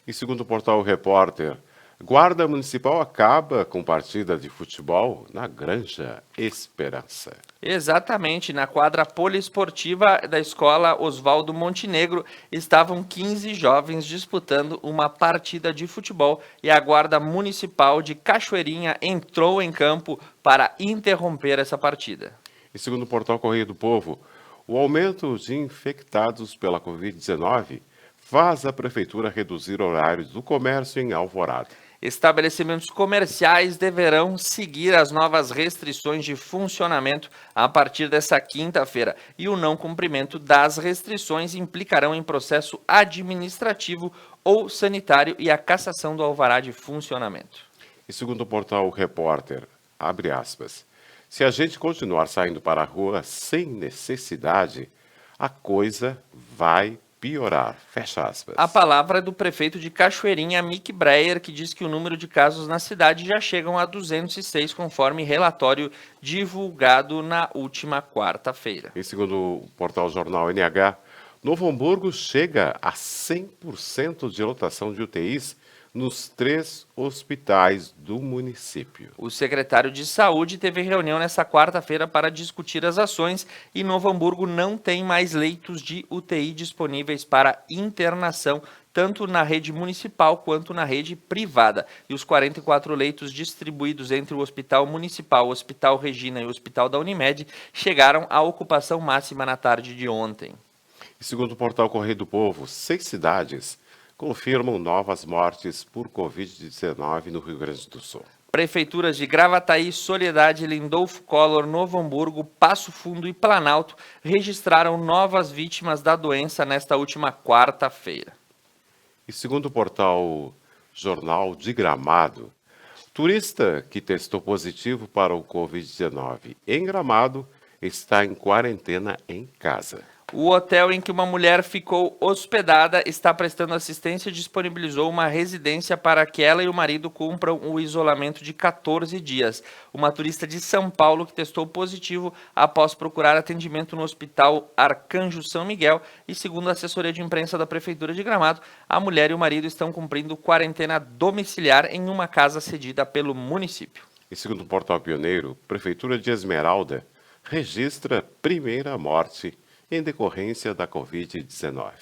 E segundo o portal Repórter, Guarda Municipal acaba com partida de futebol na Granja Esperança. Exatamente, na quadra poliesportiva da escola Oswaldo Montenegro estavam 15 jovens disputando uma partida de futebol e a Guarda Municipal de Cachoeirinha entrou em campo para interromper essa partida. E segundo o portal Correio do Povo, o aumento de infectados pela Covid-19 faz a Prefeitura reduzir horários do comércio em Alvorada. Estabelecimentos comerciais deverão seguir as novas restrições de funcionamento a partir desta quinta-feira e o não cumprimento das restrições implicarão em processo administrativo ou sanitário e a cassação do alvará de funcionamento. E segundo o portal Repórter, abre aspas, se a gente continuar saindo para a rua sem necessidade, a coisa vai piorar, fecha aspas. A palavra é do prefeito de Cachoeirinha, Mick Breyer, que diz que o número de casos na cidade já chegam a 206, conforme relatório divulgado na última quarta-feira. E segundo o portal Jornal NH, Novo Hamburgo chega a 100% de lotação de UTIs nos 3 hospitais do município. O secretário de Saúde teve reunião nesta quarta-feira para discutir as ações e Novo Hamburgo não tem mais leitos de UTI disponíveis para internação, tanto na rede municipal quanto na rede privada. E os 44 leitos distribuídos entre o Hospital Municipal, o Hospital Regina e o Hospital da Unimed chegaram à ocupação máxima na tarde de ontem. E segundo o portal Correio do Povo, 6 cidades confirmam novas mortes por Covid-19 no Rio Grande do Sul. Prefeituras de Gravataí, Soledade, Lindolfo Collor, Novo Hamburgo, Passo Fundo e Planalto registraram novas vítimas da doença nesta última quarta-feira. E segundo o portal Jornal de Gramado, turista que testou positivo para o Covid-19 em Gramado está em quarentena em casa. O hotel em que uma mulher ficou hospedada está prestando assistência e disponibilizou uma residência para que ela e o marido cumpram o isolamento de 14 dias. Uma turista de São Paulo que testou positivo após procurar atendimento no Hospital Arcanjo São Miguel e, segundo a assessoria de imprensa da Prefeitura de Gramado, a mulher e o marido estão cumprindo quarentena domiciliar em uma casa cedida pelo município. E segundo o portal Pioneiro, Prefeitura de Esmeralda registra primeira morte em decorrência da Covid-19.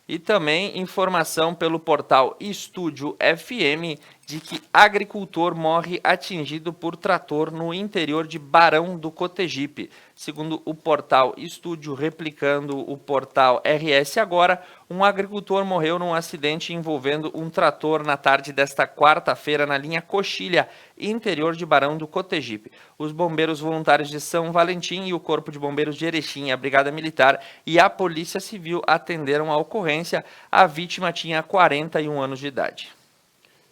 E também informação pelo portal Estúdio FM de que agricultor morre atingido por trator no interior de Barão do Cotegipe. Segundo o portal Estúdio, replicando o portal RS Agora, um agricultor morreu num acidente envolvendo um trator na tarde desta quarta-feira na linha Coxilha, interior de Barão do Cotegipe. Os bombeiros voluntários de São Valentim e o Corpo de Bombeiros de Erechim, a Brigada Militar e a Polícia Civil atenderam a ocorrência. A vítima tinha 41 anos de idade.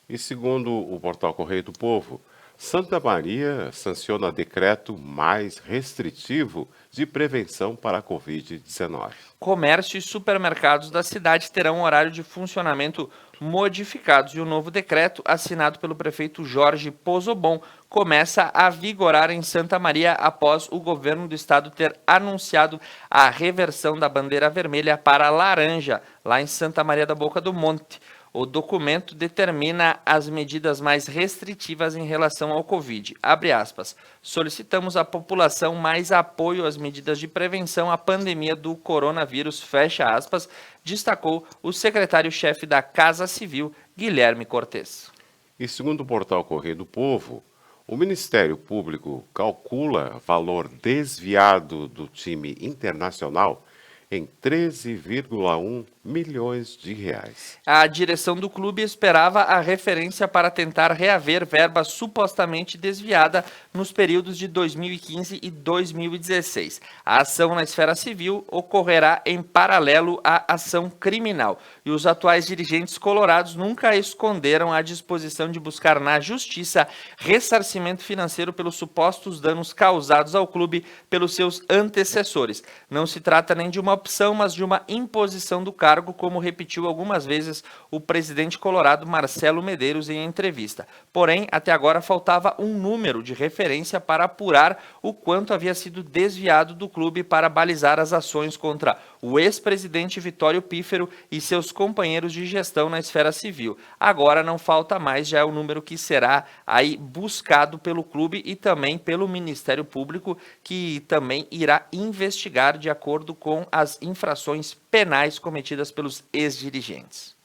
E segundo o portal Correio do Povo, Santa Maria sanciona decreto mais restritivo de prevenção para a Covid-19. Comércio e supermercados da cidade terão horário de funcionamento modificados e o novo decreto, assinado pelo prefeito Jorge Pozobon, começa a vigorar em Santa Maria após o governo do estado ter anunciado a reversão da bandeira vermelha para laranja, lá em Santa Maria da Boca do Monte. O documento determina as medidas mais restritivas em relação ao Covid. Abre aspas. Solicitamos à população mais apoio às medidas de prevenção à pandemia do coronavírus, fecha aspas, destacou o secretário-chefe da Casa Civil, Guilherme Cortes. E segundo o portal Correio do Povo, o Ministério Público calcula valor desviado do time internacional em 13,1 milhões de reais. A direção do clube esperava a referência para tentar reaver verba supostamente desviada nos períodos de 2015 e 2016. A ação na esfera civil ocorrerá em paralelo à ação criminal. E os atuais dirigentes colorados nunca esconderam a disposição de buscar na justiça ressarcimento financeiro pelos supostos danos causados ao clube pelos seus antecessores. Não se trata nem de uma opção, mas de uma imposição do cargo, como repetiu algumas vezes o presidente colorado Marcelo Medeiros em entrevista. Porém, até agora faltava um número de referência para apurar o quanto havia sido desviado do clube para balizar as ações contra o ex-presidente Vitório Pífero e seus companheiros de gestão na esfera civil. Agora não falta mais, já é o número que será aí buscado pelo clube e também pelo Ministério Público, que também irá investigar de acordo com as infrações penais cometidas pelos ex-dirigentes.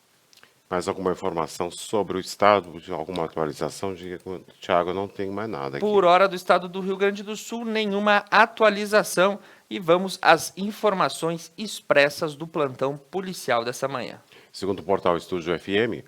Mais alguma informação sobre o estado, de alguma atualização? Thiago, não tem mais nada aqui. Por hora, do estado do Rio Grande do Sul, nenhuma atualização. E vamos às informações expressas do plantão policial dessa manhã. Segundo o portal Estúdio FM,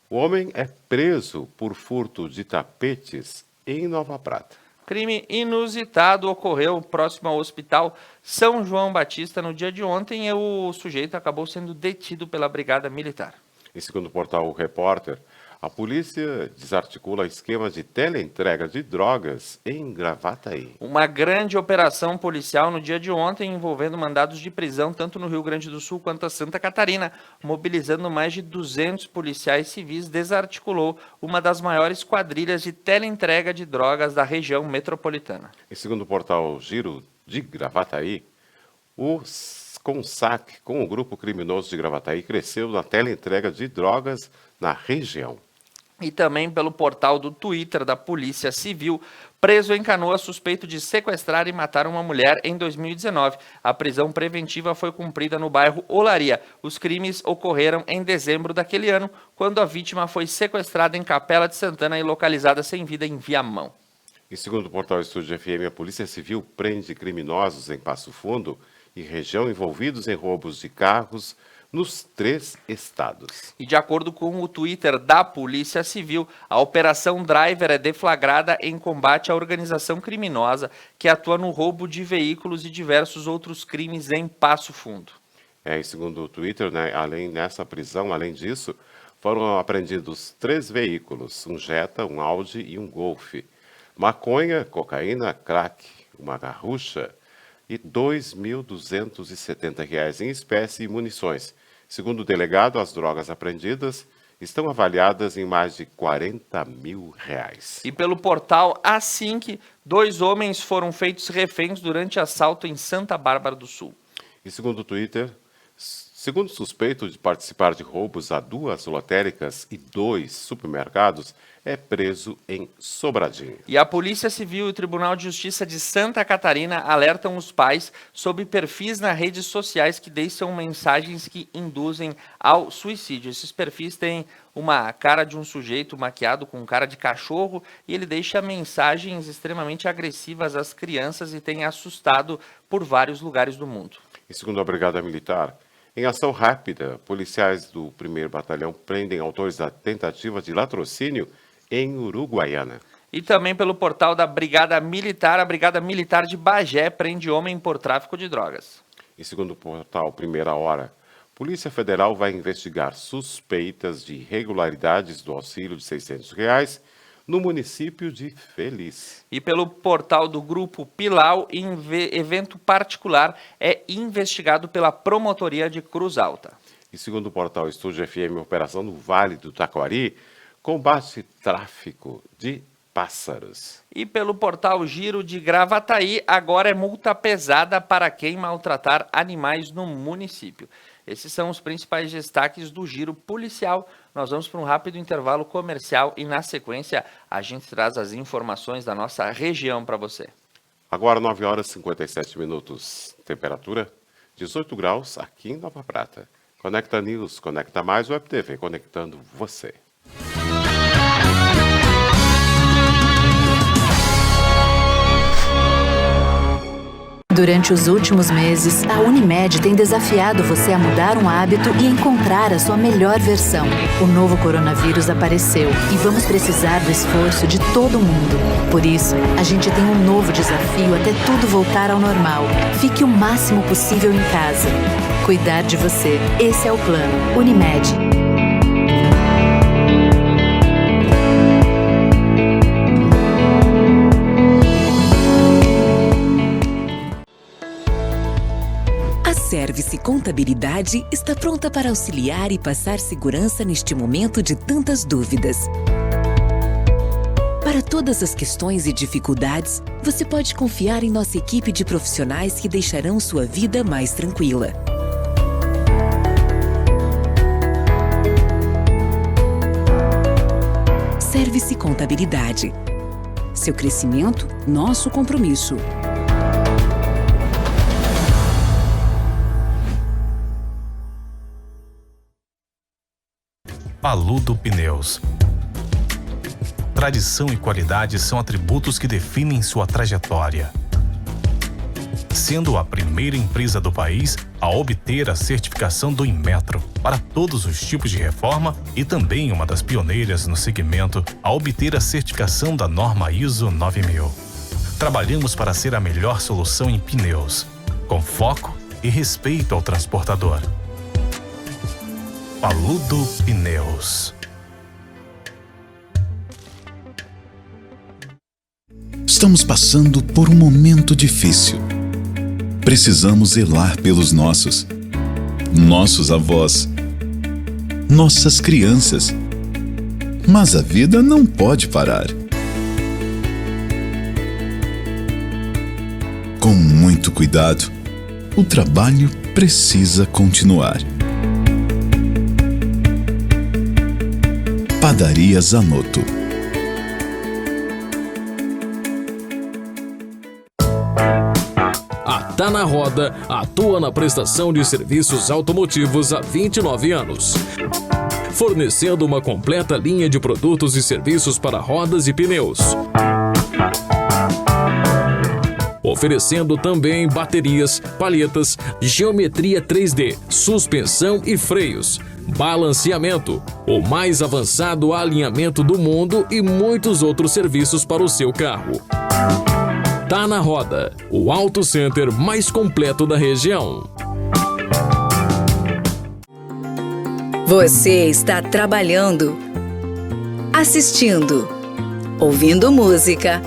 o homem é preso por furto de tapetes em Nova Prata. Crime inusitado ocorreu próximo ao Hospital São João Batista no dia de ontem e o sujeito acabou sendo detido pela Brigada Militar. E segundo o portal O Repórter, a polícia desarticula esquema de teleentrega de drogas em Gravataí. Uma grande operação policial no dia de ontem envolvendo mandados de prisão tanto no Rio Grande do Sul quanto a Santa Catarina, mobilizando mais de 200 policiais civis, desarticulou uma das maiores quadrilhas de teleentrega de drogas da região metropolitana. E segundo o portal Giro de Gravataí, o CONSAC, com o grupo criminoso de Gravataí, cresceu na teleentrega de drogas na região. E também pelo portal do Twitter da Polícia Civil, preso em Canoas suspeito de sequestrar e matar uma mulher em 2019. A prisão preventiva foi cumprida no bairro Olaria. Os crimes ocorreram em dezembro daquele ano, quando a vítima foi sequestrada em Capela de Santana e localizada sem vida em Viamão. E segundo o portal Estúdio FM, a Polícia Civil prende criminosos em Passo Fundo e região envolvidos em roubos de carros nos 3 estados. E de acordo com o Twitter da Polícia Civil, a Operação Driver é deflagrada em combate à organização criminosa que atua no roubo de veículos e diversos outros crimes em Passo Fundo. E segundo o Twitter, nessa prisão, além disso, foram apreendidos 3 veículos, um Jetta, um Audi e um Golf. Maconha, cocaína, crack, uma garrucha e R$ 2.270 em espécie e munições. Segundo o delegado, as drogas apreendidas estão avaliadas em mais de R$ 40 mil. E pelo portal A5, 2 homens foram feitos reféns durante assalto em Santa Bárbara do Sul. E segundo o Twitter, segundo suspeito de participar de roubos a 2 lotéricas e 2 supermercados, é preso em Sobradinho. E a Polícia Civil e o Tribunal de Justiça de Santa Catarina alertam os pais sobre perfis nas redes sociais que deixam mensagens que induzem ao suicídio. Esses perfis têm uma cara de um sujeito maquiado com cara de cachorro e ele deixa mensagens extremamente agressivas às crianças e tem assustado por vários lugares do mundo. E segundo a Brigada Militar, em ação rápida, policiais do 1º Batalhão prendem autores da tentativa de latrocínio em Uruguaiana. E também pelo portal da Brigada Militar, a Brigada Militar de Bagé prende homem por tráfico de drogas. E segundo o portal Primeira Hora, Polícia Federal vai investigar suspeitas de irregularidades do auxílio de R$ 600 no município de Feliz. E pelo portal do Grupo Pilau, evento particular é investigado pela Promotoria de Cruz Alta. E segundo o portal Estúdio FM, operação no Vale do Taquari combate tráfico de pássaros. E pelo portal Giro de Gravataí, agora é multa pesada para quem maltratar animais no município. Esses são os principais destaques do Giro Policial. Nós vamos para um rápido intervalo comercial e, na sequência, a gente traz as informações da nossa região para você. Agora, 9h57. Temperatura 18 graus aqui em Nova Prata. Conecta News, Conecta Mais, Web TV, conectando você. Durante os últimos meses, a Unimed tem desafiado você a mudar um hábito e encontrar a sua melhor versão. O novo coronavírus apareceu e vamos precisar do esforço de todo mundo. Por isso, a gente tem um novo desafio até tudo voltar ao normal. Fique o máximo possível em casa. Cuidar de você. Esse é o plano. Unimed. Service Contabilidade está pronta para auxiliar e passar segurança neste momento de tantas dúvidas. Para todas as questões e dificuldades, você pode confiar em nossa equipe de profissionais que deixarão sua vida mais tranquila. Service Contabilidade. Seu crescimento, nosso compromisso. Paludo Pneus. Tradição e qualidade são atributos que definem sua trajetória. Sendo a primeira empresa do país a obter a certificação do Inmetro para todos os tipos de reforma e também uma das pioneiras no segmento a obter a certificação da norma ISO 9000. Trabalhamos para ser a melhor solução em pneus, com foco e respeito ao transportador. Paludo Pneus. Estamos passando por um momento difícil. Precisamos zelar pelos nossos avós, nossas crianças. Mas a vida não pode parar. Com muito cuidado, o trabalho precisa continuar. Padaria Zanotto. A Tá na Roda atua na prestação de serviços automotivos há 29 anos, fornecendo uma completa linha de produtos e serviços para rodas e pneus. Oferecendo também baterias, palhetas, geometria 3D, suspensão e freios, balanceamento, o mais avançado alinhamento do mundo e muitos outros serviços para o seu carro. Tá na Roda, o Auto Center mais completo da região. Você está trabalhando, assistindo, ouvindo música,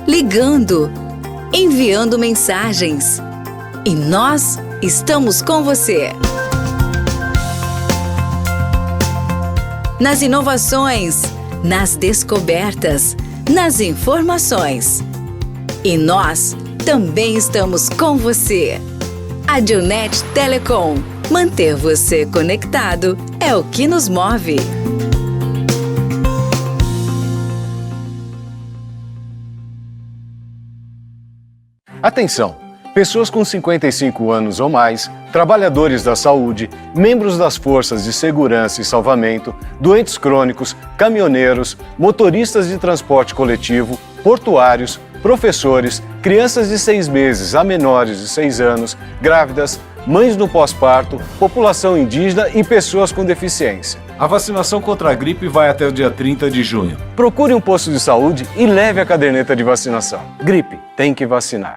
ligando, enviando mensagens. E nós estamos com você. Nas inovações, nas descobertas, nas informações. E nós também estamos com você. A Dionet Telecom. Manter você conectado é o que nos move. Atenção! Pessoas com 55 anos ou mais, trabalhadores da saúde, membros das forças de segurança e salvamento, doentes crônicos, caminhoneiros, motoristas de transporte coletivo, portuários, professores, crianças de 6 meses a menores de 6 anos, grávidas, mães no pós-parto, população indígena e pessoas com deficiência. A vacinação contra a gripe vai até o dia 30 de junho. Procure um posto de saúde e leve a caderneta de vacinação. Gripe, tem que vacinar.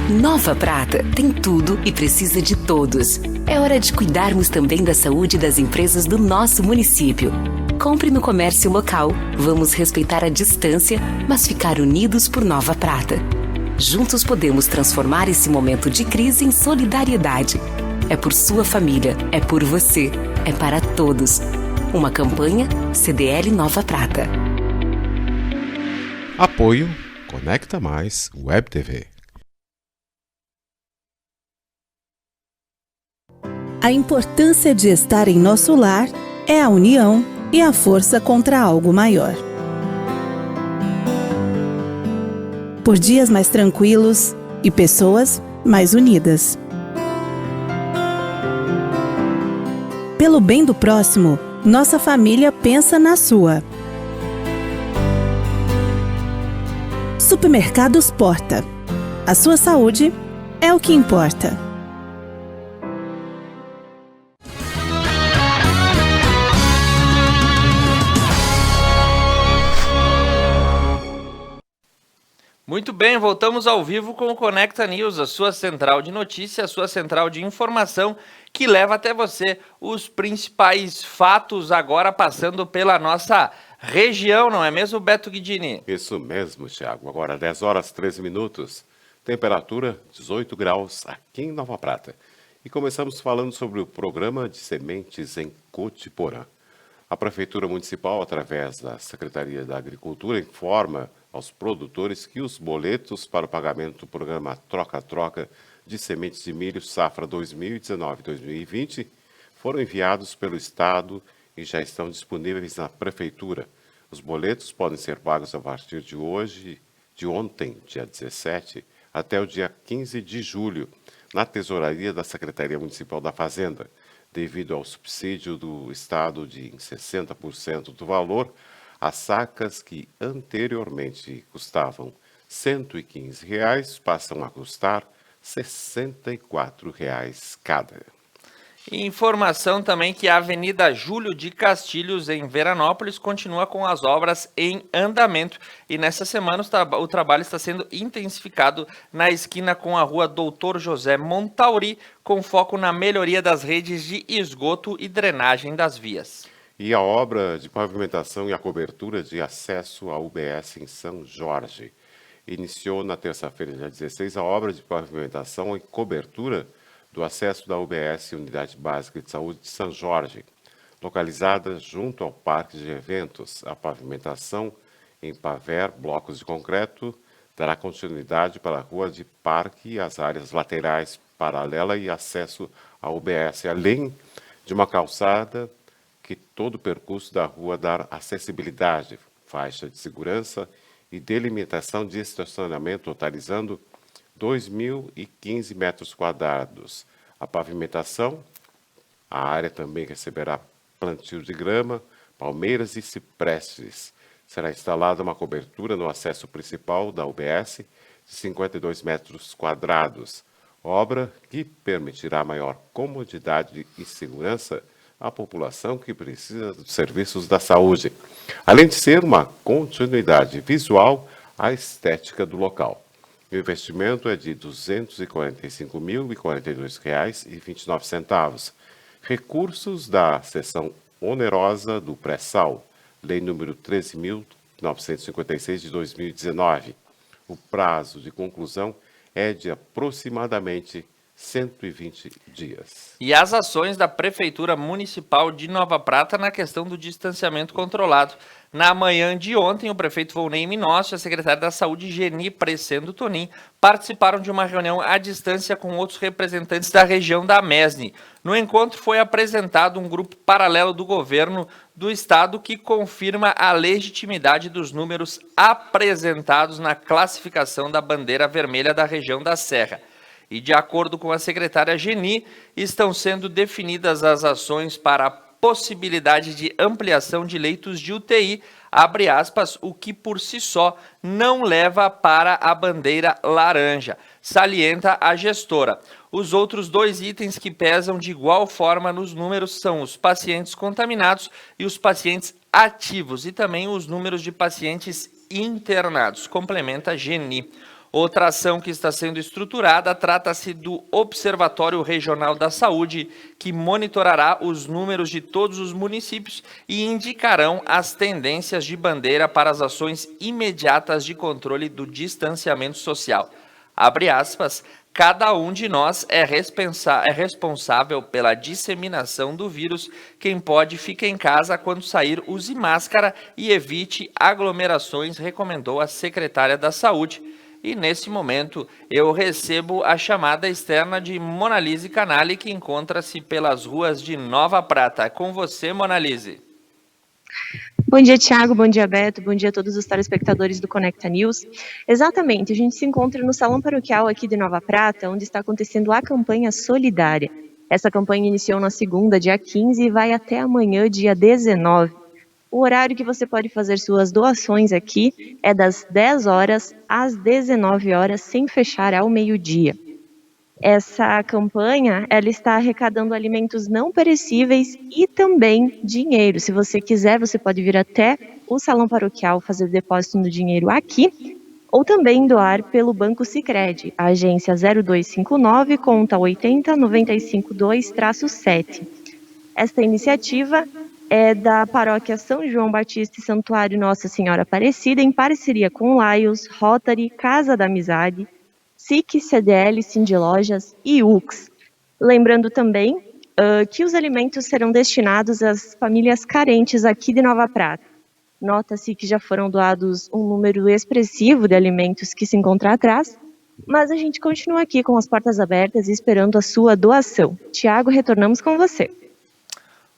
Nova Prata tem tudo e precisa de todos. É hora de cuidarmos também da saúde das empresas do nosso município. Compre no comércio local. Vamos respeitar a distância, mas ficar unidos por Nova Prata. Juntos podemos transformar esse momento de crise em solidariedade. É por sua família, é por você, é para todos. Uma campanha CDL Nova Prata. Apoio Conecta Mais Web TV. A importância de estar em nosso lar é a união e a força contra algo maior. Por dias mais tranquilos e pessoas mais unidas. Pelo bem do próximo, nossa família pensa na sua. Supermercados Porta. A sua saúde é o que importa. Muito bem, voltamos ao vivo com o Conecta News, a sua central de notícia, a sua central de informação que leva até você os principais fatos agora passando pela nossa região, não é mesmo, Beto Guidini? Isso mesmo, Thiago. Agora 10 horas 13 minutos, temperatura 18 graus aqui em Nova Prata. E começamos falando sobre o programa de sementes em Cotiporã. A Prefeitura Municipal, através da Secretaria da Agricultura, informa aos produtores que os boletos para o pagamento do programa Troca-Troca de sementes de milho safra 2019-2020 foram enviados pelo Estado e já estão disponíveis na Prefeitura. Os boletos podem ser pagos a partir de ontem, dia 17, até o dia 15 de julho, na tesouraria da Secretaria Municipal da Fazenda, devido ao subsídio do Estado de 60% do valor, as sacas que anteriormente custavam R$ 115 passam a custar R$ 64 cada. Informação também que a Avenida Júlio de Castilhos, em Veranópolis, continua com as obras em andamento. E nessa semana o trabalho está sendo intensificado na esquina com a rua Doutor José Montauri, com foco na melhoria das redes de esgoto e drenagem das vias. E a obra de pavimentação e a cobertura de acesso à UBS em São Jorge. Iniciou na terça-feira, dia 16, a obra de pavimentação e cobertura do acesso da UBS, Unidade Básica de Saúde de São Jorge, localizada junto ao Parque de Eventos. A pavimentação em paver, blocos de concreto, dará continuidade para a Rua de Parque e as áreas laterais paralela e acesso à UBS, além de uma calçada que todo o percurso da rua dá acessibilidade, faixa de segurança e delimitação de estacionamento, totalizando 2.015 metros quadrados. A pavimentação, a área também receberá plantio de grama, palmeiras e ciprestes. Será instalada uma cobertura no acesso principal da UBS de 52 metros quadrados, obra que permitirá maior comodidade e segurança à população que precisa dos serviços da saúde, além de ser uma continuidade visual à estética do local. O investimento é de R$ 245.042,29. Recursos da seção onerosa do pré-sal, Lei número 13.956 de 2019. O prazo de conclusão é de aproximadamente 120 dias. E as ações da Prefeitura Municipal de Nova Prata na questão do distanciamento controlado. Na manhã de ontem, o prefeito Volney Minócio e a secretária da Saúde, Geni Presendo Tonin, participaram de uma reunião à distância com outros representantes da região da Mesne. No encontro foi apresentado um grupo paralelo do governo do estado que confirma a legitimidade dos números apresentados na classificação da bandeira vermelha da região da Serra. E, de acordo com a secretária Geni, estão sendo definidas as ações para a possibilidade de ampliação de leitos de UTI, abre aspas, o que por si só não leva para a bandeira laranja, salienta a gestora. Os outros dois itens que pesam de igual forma nos números são os pacientes contaminados e os pacientes ativos, e também os números de pacientes internados, complementa Geni. Outra ação que está sendo estruturada trata-se do Observatório Regional da Saúde, que monitorará os números de todos os municípios e indicarão as tendências de bandeira para as ações imediatas de controle do distanciamento social. Abre aspas, cada um de nós é responsável pela disseminação do vírus. Quem pode, fica em casa. Quando sair, use máscara e evite aglomerações, recomendou a secretária da Saúde. E nesse momento eu recebo a chamada externa de Monalise Canali, que encontra-se pelas ruas de Nova Prata. É com você, Monalise. Bom dia, Thiago. Bom dia, Beto. Bom dia a todos os telespectadores do Conecta News. Exatamente, a gente se encontra no Salão Paroquial aqui de Nova Prata, onde está acontecendo a campanha solidária. Essa campanha iniciou na segunda, dia 15, e vai até amanhã, dia 19. O horário que você pode fazer suas doações aqui é das 10 horas às 19 horas, sem fechar ao meio-dia. Essa campanha, ela está arrecadando alimentos não perecíveis e também dinheiro. Se você quiser, você pode vir até o Salão Paroquial fazer o depósito do dinheiro aqui, ou também doar pelo Banco Sicredi, a agência 0259, conta 80952-7. Esta iniciativa é da Paróquia São João Batista e Santuário Nossa Senhora Aparecida, em parceria com Lions, Rotary, Casa da Amizade, SIC, CDL, Cindy Lojas e UX. Lembrando também que os alimentos serão destinados às famílias carentes aqui de Nova Prata. Nota-se que já foram doados um número expressivo de alimentos que se encontra atrás, mas a gente continua aqui com as portas abertas e esperando a sua doação. Tiago, retornamos com você.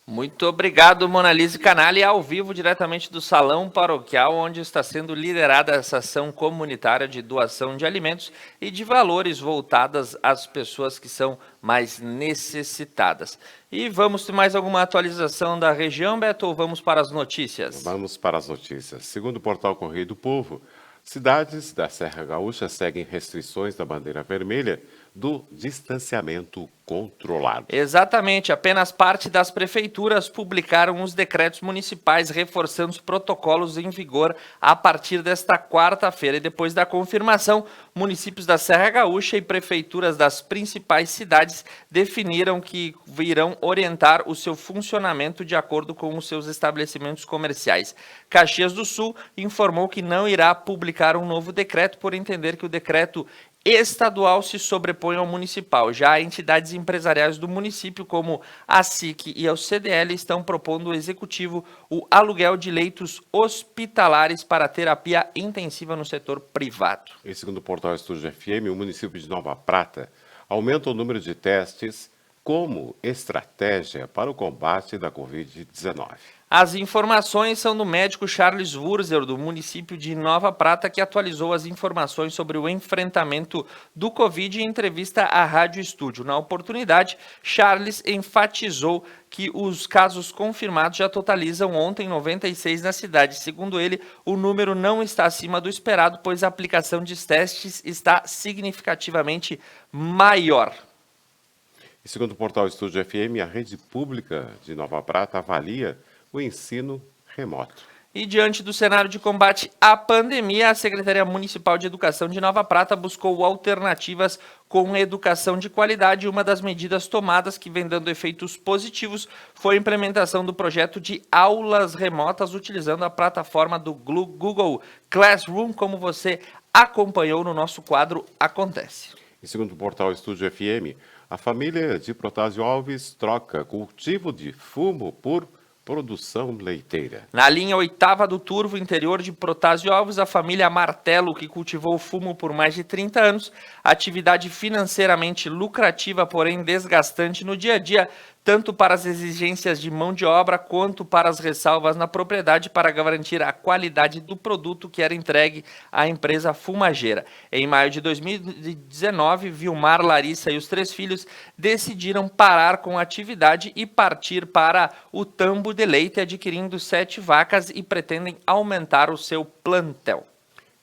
Muito obrigado, Monalise Canali, ao vivo diretamente do Salão Paroquial, onde está sendo liderada essa ação comunitária de doação de alimentos e de valores voltadas às pessoas que são mais necessitadas. E vamos ter mais alguma atualização da região, Beto, ou vamos para as notícias? Vamos para as notícias. Segundo o portal Correio do Povo, cidades da Serra Gaúcha seguem restrições da bandeira vermelha do distanciamento controlado. Exatamente, apenas parte das prefeituras publicaram os decretos municipais reforçando os protocolos em vigor a partir desta quarta-feira. E depois da confirmação, municípios da Serra Gaúcha e prefeituras das principais cidades definiram que irão orientar o seu funcionamento de acordo com os seus estabelecimentos comerciais. Caxias do Sul informou que não irá publicar um novo decreto por entender que o decreto estadual se sobrepõe ao municipal. Já entidades empresariais do município, como a SIC e o CDL, estão propondo ao executivo o aluguel de leitos hospitalares para terapia intensiva no setor privado. E segundo o portal Estúdio FM, o município de Nova Prata aumenta o número de testes como estratégia para o combate da Covid-19. As informações são do médico Charles Wurzer, do município de Nova Prata, que atualizou as informações sobre o enfrentamento do Covid em entrevista à Rádio Estúdio. Na oportunidade, Charles enfatizou que os casos confirmados já totalizam ontem 96 na cidade. Segundo ele, o número não está acima do esperado, pois a aplicação de testes está significativamente maior. E segundo o portal Estúdio FM, a rede pública de Nova Prata avalia o ensino remoto. E diante do cenário de combate à pandemia, a Secretaria Municipal de Educação de Nova Prata buscou alternativas com educação de qualidade. Uma das medidas tomadas que vem dando efeitos positivos foi a implementação do projeto de aulas remotas utilizando a plataforma do Google Classroom, como você acompanhou no nosso quadro Acontece. E segundo o portal Estúdio FM, a família de Protásio Alves troca cultivo de fumo por produção leiteira. Na linha 8ª do Turvo, interior de Protásio Alves, a família Martelo, que cultivou fumo por mais de 30 anos, atividade financeiramente lucrativa, porém desgastante no dia a dia, tanto para as exigências de mão de obra quanto para as ressalvas na propriedade para garantir a qualidade do produto que era entregue à empresa fumageira. Em maio de 2019, Vilmar, Larissa e os 3 filhos decidiram parar com a atividade e partir para o Tambo de Leite, adquirindo 7 vacas e pretendem aumentar o seu plantel.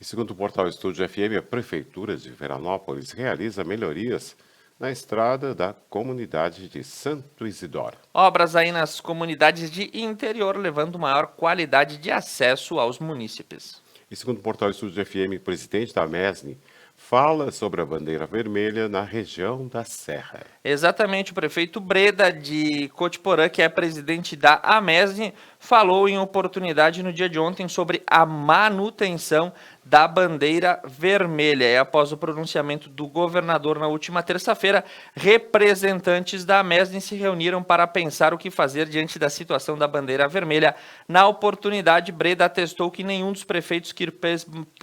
E segundo o portal Estúdio FM, a Prefeitura de Veranópolis realiza melhorias na estrada da comunidade de Santo Isidoro. Obras aí nas comunidades de interior, levando maior qualidade de acesso aos munícipes. E segundo o portal Estúdio FM, o presidente da MESNI fala sobre a bandeira vermelha na região da Serra. Exatamente, o prefeito Breda de Cotiporã, que é presidente da AMESNI, falou em oportunidade no dia de ontem sobre a manutenção da bandeira vermelha. E após o pronunciamento do governador na última terça-feira, representantes da AMESNI se reuniram para pensar o que fazer diante da situação da bandeira vermelha. Na oportunidade, Breda atestou que nenhum dos prefeitos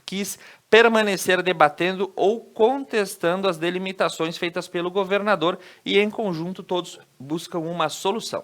quis permanecer debatendo ou contestando as delimitações feitas pelo governador e, em conjunto, todos buscam uma solução.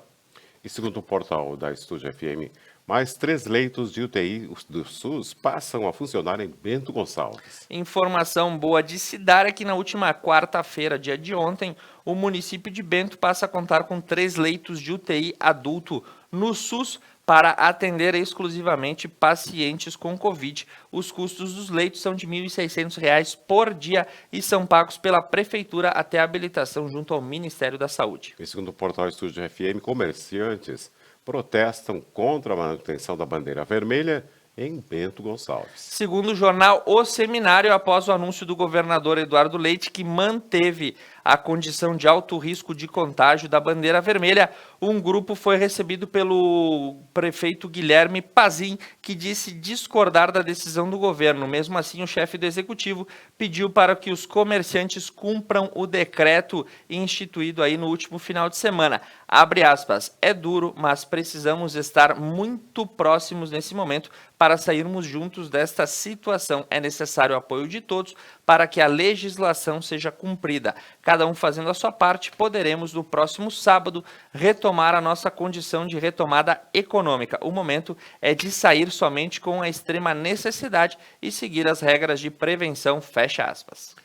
E segundo o portal da Estúdio FM, mais 3 leitos de UTI do SUS passam a funcionar em Bento Gonçalves. Informação boa de se dar é que na última quarta-feira, dia de ontem, o município de Bento passa a contar com 3 leitos de UTI adulto no SUS para atender exclusivamente pacientes com Covid. Os custos dos leitos são de R$ 1.600 por dia e são pagos pela Prefeitura até a habilitação junto ao Ministério da Saúde. E segundo o portal Estúdio FM, comerciantes protestam contra a manutenção da bandeira vermelha em Bento Gonçalves. Segundo o jornal O Seminário, após o anúncio do governador Eduardo Leite, que manteve a condição de alto risco de contágio da bandeira vermelha, um grupo foi recebido pelo prefeito Guilherme Pazin, que disse discordar da decisão do governo. Mesmo assim, o chefe do executivo pediu para que os comerciantes cumpram o decreto instituído aí no último final de semana. Abre aspas, é duro, mas precisamos estar muito próximos nesse momento para sairmos juntos desta situação. É necessário o apoio de todos para que a legislação seja cumprida. cada um fazendo a sua parte, poderemos no próximo sábado retomar a nossa condição de retomada econômica. O momento é de sair somente com a extrema necessidade e seguir as regras de prevenção, fecha aspas.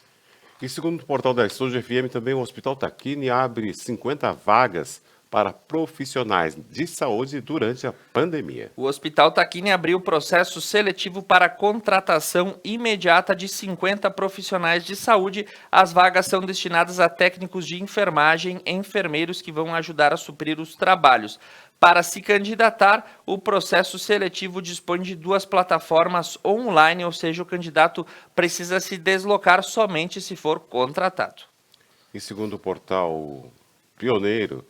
E segundo o portal da Estúdio FM, também o Hospital Tacchini abre 50 vagas para profissionais de saúde durante a pandemia. O Hospital Tacchini abriu processo seletivo para contratação imediata de 50 profissionais de saúde. As vagas são destinadas a técnicos de enfermagem e enfermeiros que vão ajudar a suprir os trabalhos. Para se candidatar, o processo seletivo dispõe de 2 plataformas online, ou seja, o candidato precisa se deslocar somente se for contratado. E segundo o portal Pioneiro,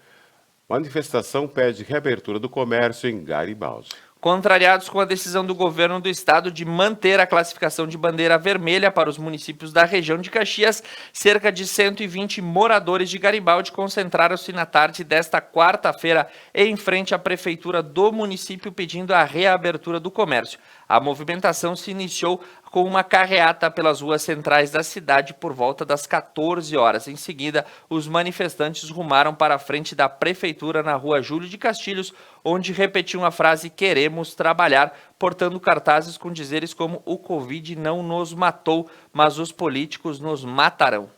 manifestação pede reabertura do comércio em Garibaldi. Contrariados com a decisão do governo do estado de manter a classificação de bandeira vermelha para os municípios da região de Caxias, cerca de 120 moradores de Garibaldi concentraram-se na tarde desta quarta-feira em frente à prefeitura do município pedindo a reabertura do comércio. A movimentação se iniciou com uma carreata pelas ruas centrais da cidade por volta das 14 horas. Em seguida, os manifestantes rumaram para a frente da prefeitura na rua Júlio de Castilhos, onde repetiam a frase "Queremos trabalhar", portando cartazes com dizeres como "O Covid não nos matou, mas os políticos nos matarão".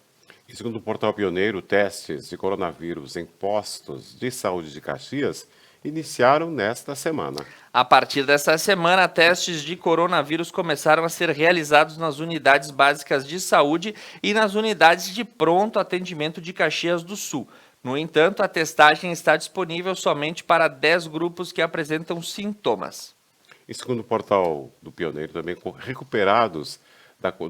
E segundo o portal Pioneiro, testes de coronavírus em postos de saúde de Caxias iniciaram nesta semana. A partir desta semana, testes de coronavírus começaram a ser realizados nas unidades básicas de saúde e nas unidades de pronto atendimento de Caxias do Sul. No entanto, a testagem está disponível somente para 10 grupos que apresentam sintomas. E segundo o portal do Pioneiro, também recuperados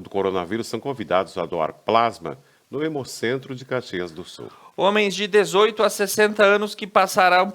do coronavírus são convidados a doar plasma no Hemocentro de Caxias do Sul. Homens de 18 a 60 anos que passaram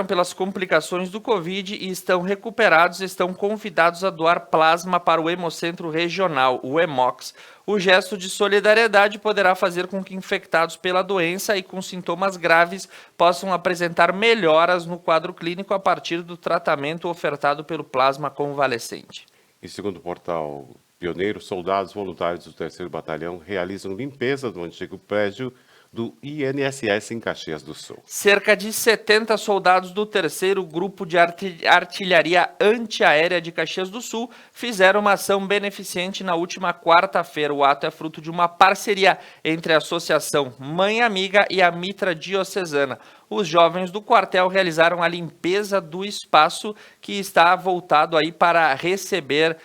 pelas complicações do Covid e estão recuperados estão convidados a doar plasma para o Hemocentro Regional, o Hemox. O gesto de solidariedade poderá fazer com que infectados pela doença e com sintomas graves possam apresentar melhoras no quadro clínico a partir do tratamento ofertado pelo plasma convalescente. E segundo o portal Pioneiro, soldados voluntários do 3º Batalhão realizam limpeza do antigo prédio do INSS em Caxias do Sul. Cerca de 70 soldados do 3º Grupo de Artilharia Antiaérea de Caxias do Sul fizeram uma ação beneficente na última quarta-feira. O ato é fruto de uma parceria entre a Associação Mãe Amiga e a Mitra Diocesana. Os jovens do quartel realizaram a limpeza do espaço que está voltado aí para receber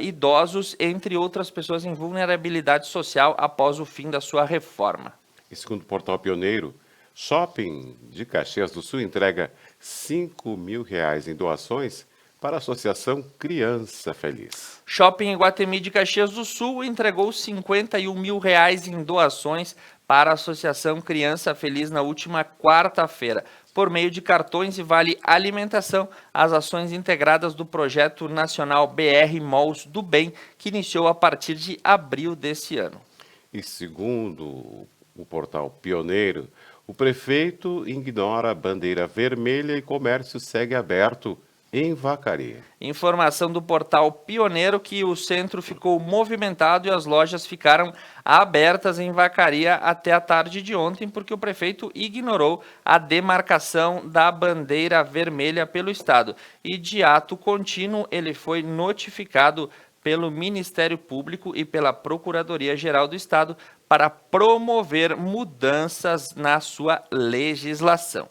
idosos, entre outras pessoas em vulnerabilidade social após o fim da sua reforma. E segundo o portal Pioneiro, Shopping de Caxias do Sul entrega R$5 mil em doações para a Associação Criança Feliz. Shopping Iguatemi de Caxias do Sul entregou R$51 mil em doações para a Associação Criança Feliz na última quarta-feira. Por meio de cartões e vale alimentação, as ações integradas do projeto nacional BR Malls do Bem, que iniciou a partir de abril desse ano. E segundo o portal Pioneiro, o prefeito ignora a bandeira vermelha e comércio segue aberto em Vacaria. Informação do portal Pioneiro que o centro ficou movimentado e as lojas ficaram abertas em Vacaria até a tarde de ontem, porque o prefeito ignorou a demarcação da bandeira vermelha pelo estado. E de ato contínuo ele foi notificado pelo Ministério Público e pela Procuradoria-Geral do Estado para promover mudanças na sua legislação.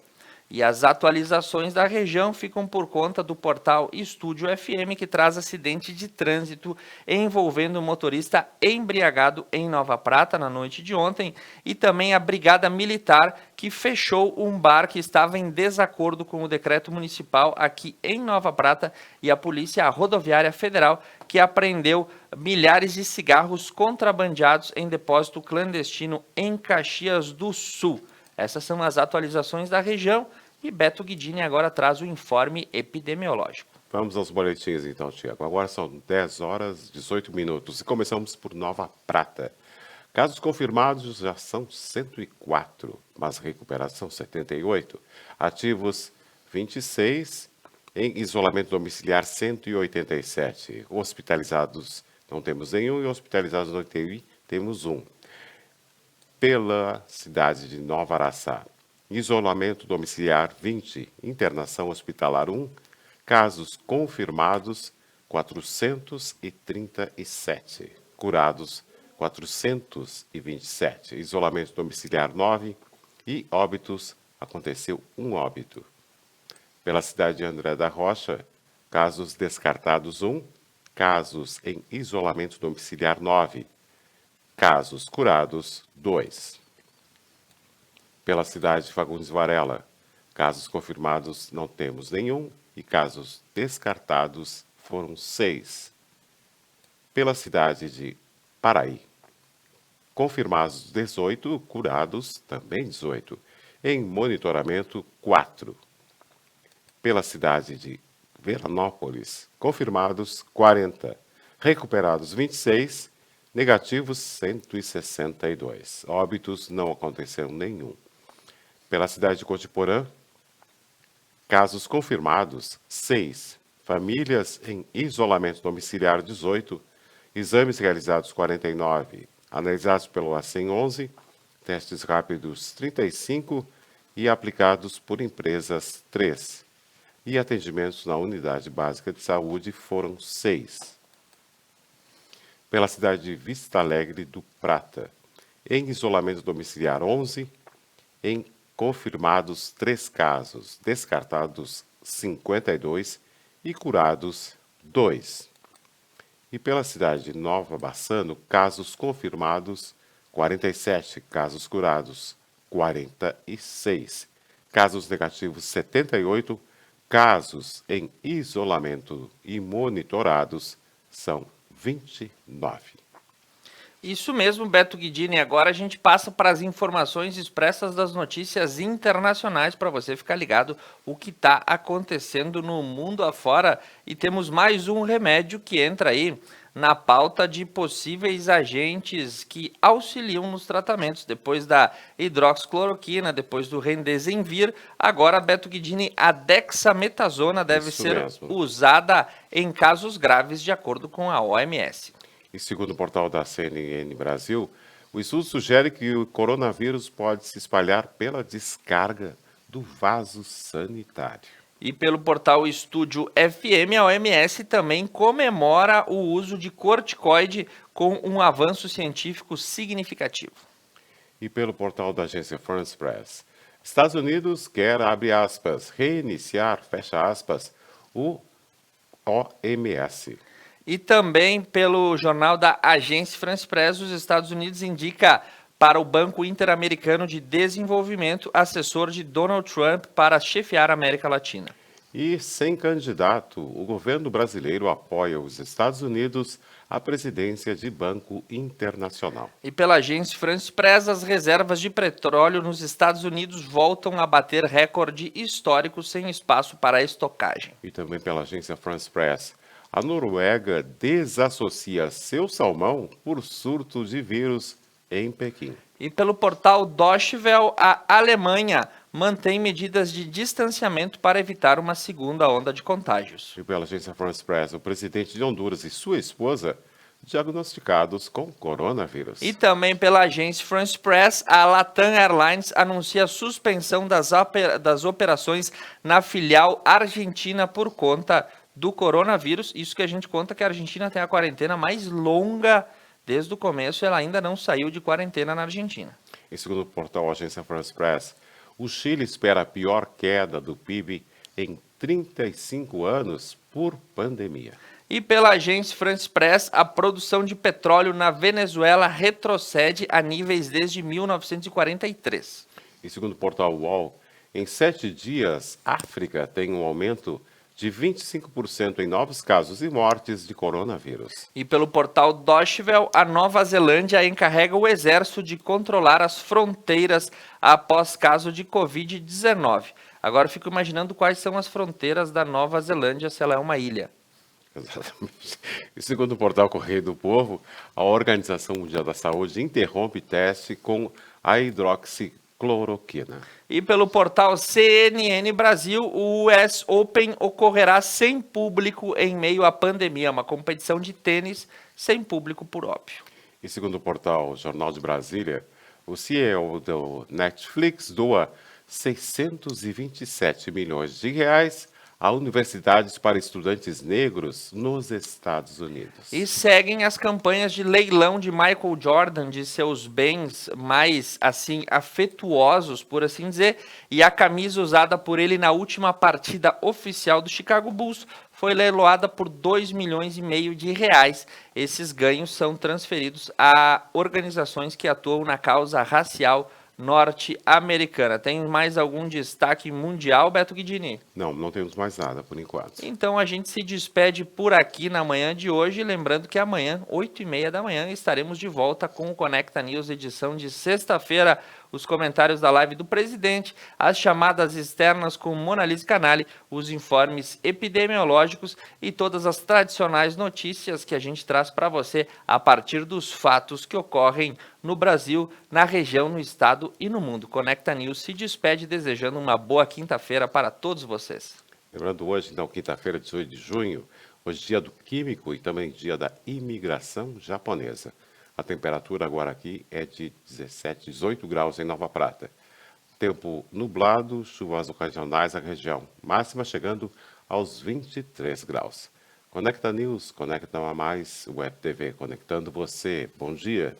E as atualizações da região ficam por conta do portal Estúdio FM, que traz acidente de trânsito envolvendo um motorista embriagado em Nova Prata na noite de ontem, e também a Brigada Militar, que fechou um bar que estava em desacordo com o decreto municipal aqui em Nova Prata, e a Polícia Rodoviária Federal, que apreendeu milhares de cigarros contrabandeados em depósito clandestino em Caxias do Sul. Essas são as atualizações da região e Beto Guidini agora traz o informe epidemiológico. Vamos aos boletins então, Tiago. Agora são 10 horas e 18 minutos e começamos por Nova Prata. Casos confirmados já são 104, mas recuperação 78. Ativos 26, em isolamento domiciliar 187. Hospitalizados não temos nenhum e hospitalizados no UTI temos 1. pela cidade de Nova Araçá. Isolamento domiciliar 20, internação hospitalar 1, casos confirmados 437, curados 427, isolamento domiciliar 9 e óbitos, aconteceu um óbito. Pela cidade de André da Rocha, casos descartados 1, casos em isolamento domiciliar 9, casos curados 2. Pela cidade de Fagundes Varela, casos confirmados não temos nenhum e casos descartados foram 6. Pela cidade de Paraí, confirmados 18, curados também 18. Em monitoramento 4. Pela cidade de Veranópolis, confirmados 40, recuperados 26, negativos 162. Óbitos não aconteceram nenhum. Pela cidade de Cotiporã, casos confirmados 6, famílias em isolamento domiciliar 18, exames realizados 49, analisados pelo ACEM 11, testes rápidos 35 e aplicados por empresas 3. E atendimentos na unidade básica de saúde foram 6. Pela cidade de Vista Alegre do Prata, em isolamento domiciliar 11, em confirmados 3 casos, descartados 52 e curados 2. E pela cidade de Nova Bassano, casos confirmados 47, casos curados 46, casos negativos 78, casos em isolamento e monitorados são 29. Isso mesmo, Beto Guidini. Agora a gente passa para as informações expressas das notícias internacionais para você ficar ligado o que está acontecendo no mundo afora. E temos mais um remédio que entra aí na pauta de possíveis agentes que auxiliam nos tratamentos. Depois da hidroxicloroquina, depois do Remdesivir, agora, Beto Guidini, a dexametasona deve ser usada em casos graves, de acordo com a OMS. E segundo o portal da CNN Brasil, o estudo sugere que o coronavírus pode se espalhar pela descarga do vaso sanitário. E pelo portal Estúdio FM, a OMS também comemora o uso de corticoide com um avanço científico significativo. E pelo portal da agência France Press, Estados Unidos quer, abre aspas, reiniciar, fecha aspas, o OMS. E também pelo jornal da agência France Press, os Estados Unidos indica para o Banco Interamericano de Desenvolvimento, assessor de Donald Trump para chefiar a América Latina. E sem candidato, o governo brasileiro apoia os Estados Unidos à presidência de Banco Internacional. E pela agência France Press, as reservas de petróleo nos Estados Unidos voltam a bater recorde histórico sem espaço para estocagem. E também pela agência France Press, a Noruega desassocia seu salmão por surto de vírus em Pequim. E pelo portal Deutsche Welle, a Alemanha mantém medidas de distanciamento para evitar uma segunda onda de contágios. E pela agência France Press, o presidente de Honduras e sua esposa diagnosticados com coronavírus. E também pela agência France Press, a Latam Airlines anuncia a suspensão das operações na filial argentina por conta do coronavírus. Isso que a gente conta que a Argentina tem a quarentena mais longa desde o começo, ela ainda não saiu de quarentena na Argentina. E segundo o portal Agência France Press, o Chile espera a pior queda do PIB em 35 anos por pandemia. E pela agência France Press, a produção de petróleo na Venezuela retrocede a níveis desde 1943. E segundo o portal UOL, em 7 dias, África tem um aumento de 25% em novos casos e mortes de coronavírus. E pelo portal Deutsche Welle, a Nova Zelândia encarrega o exército de controlar as fronteiras após caso de Covid-19. Agora eu fico imaginando quais são as fronteiras da Nova Zelândia, se ela é uma ilha. Exatamente. E segundo o portal Correio do Povo, a Organização Mundial da Saúde interrompe teste com a hidroxicloroquina. E pelo portal CNN Brasil, o US Open ocorrerá sem público em meio à pandemia, uma competição de tênis sem público por óbvio. E segundo o portal Jornal de Brasília, O CEO do Netflix doa 627 milhões de reais a universidades para estudantes negros nos Estados Unidos. E seguem as campanhas de leilão de Michael Jordan, de seus bens mais, assim, afetuosos, por assim dizer, e a camisa usada por ele na última partida oficial do Chicago Bulls foi leiloada por 2,5 milhões de reais. Esses ganhos são transferidos a organizações que atuam na causa racial norte-americana. Tem mais algum destaque mundial, Beto Guidini? Não temos mais nada por enquanto. Então a gente se despede por aqui na manhã de hoje, lembrando que amanhã, 8h30 da manhã, estaremos de volta com o Conecta News, edição de sexta-feira. Os comentários da live do presidente, as chamadas externas com Mona Lisa Canali, os informes epidemiológicos e todas as tradicionais notícias que a gente traz para você a partir dos fatos que ocorrem no Brasil, na região, no estado e no mundo. Conecta News se despede desejando uma boa quinta-feira para todos vocês. Lembrando hoje, então, quinta-feira, 18 de junho, hoje dia do químico e também dia da imigração japonesa. A temperatura agora aqui é de 17, 18 graus em Nova Prata. Tempo nublado, chuvas ocasionais na região. Máxima chegando aos 23 graus. Conecta News, conecta a mais, Web TV, conectando você. Bom dia.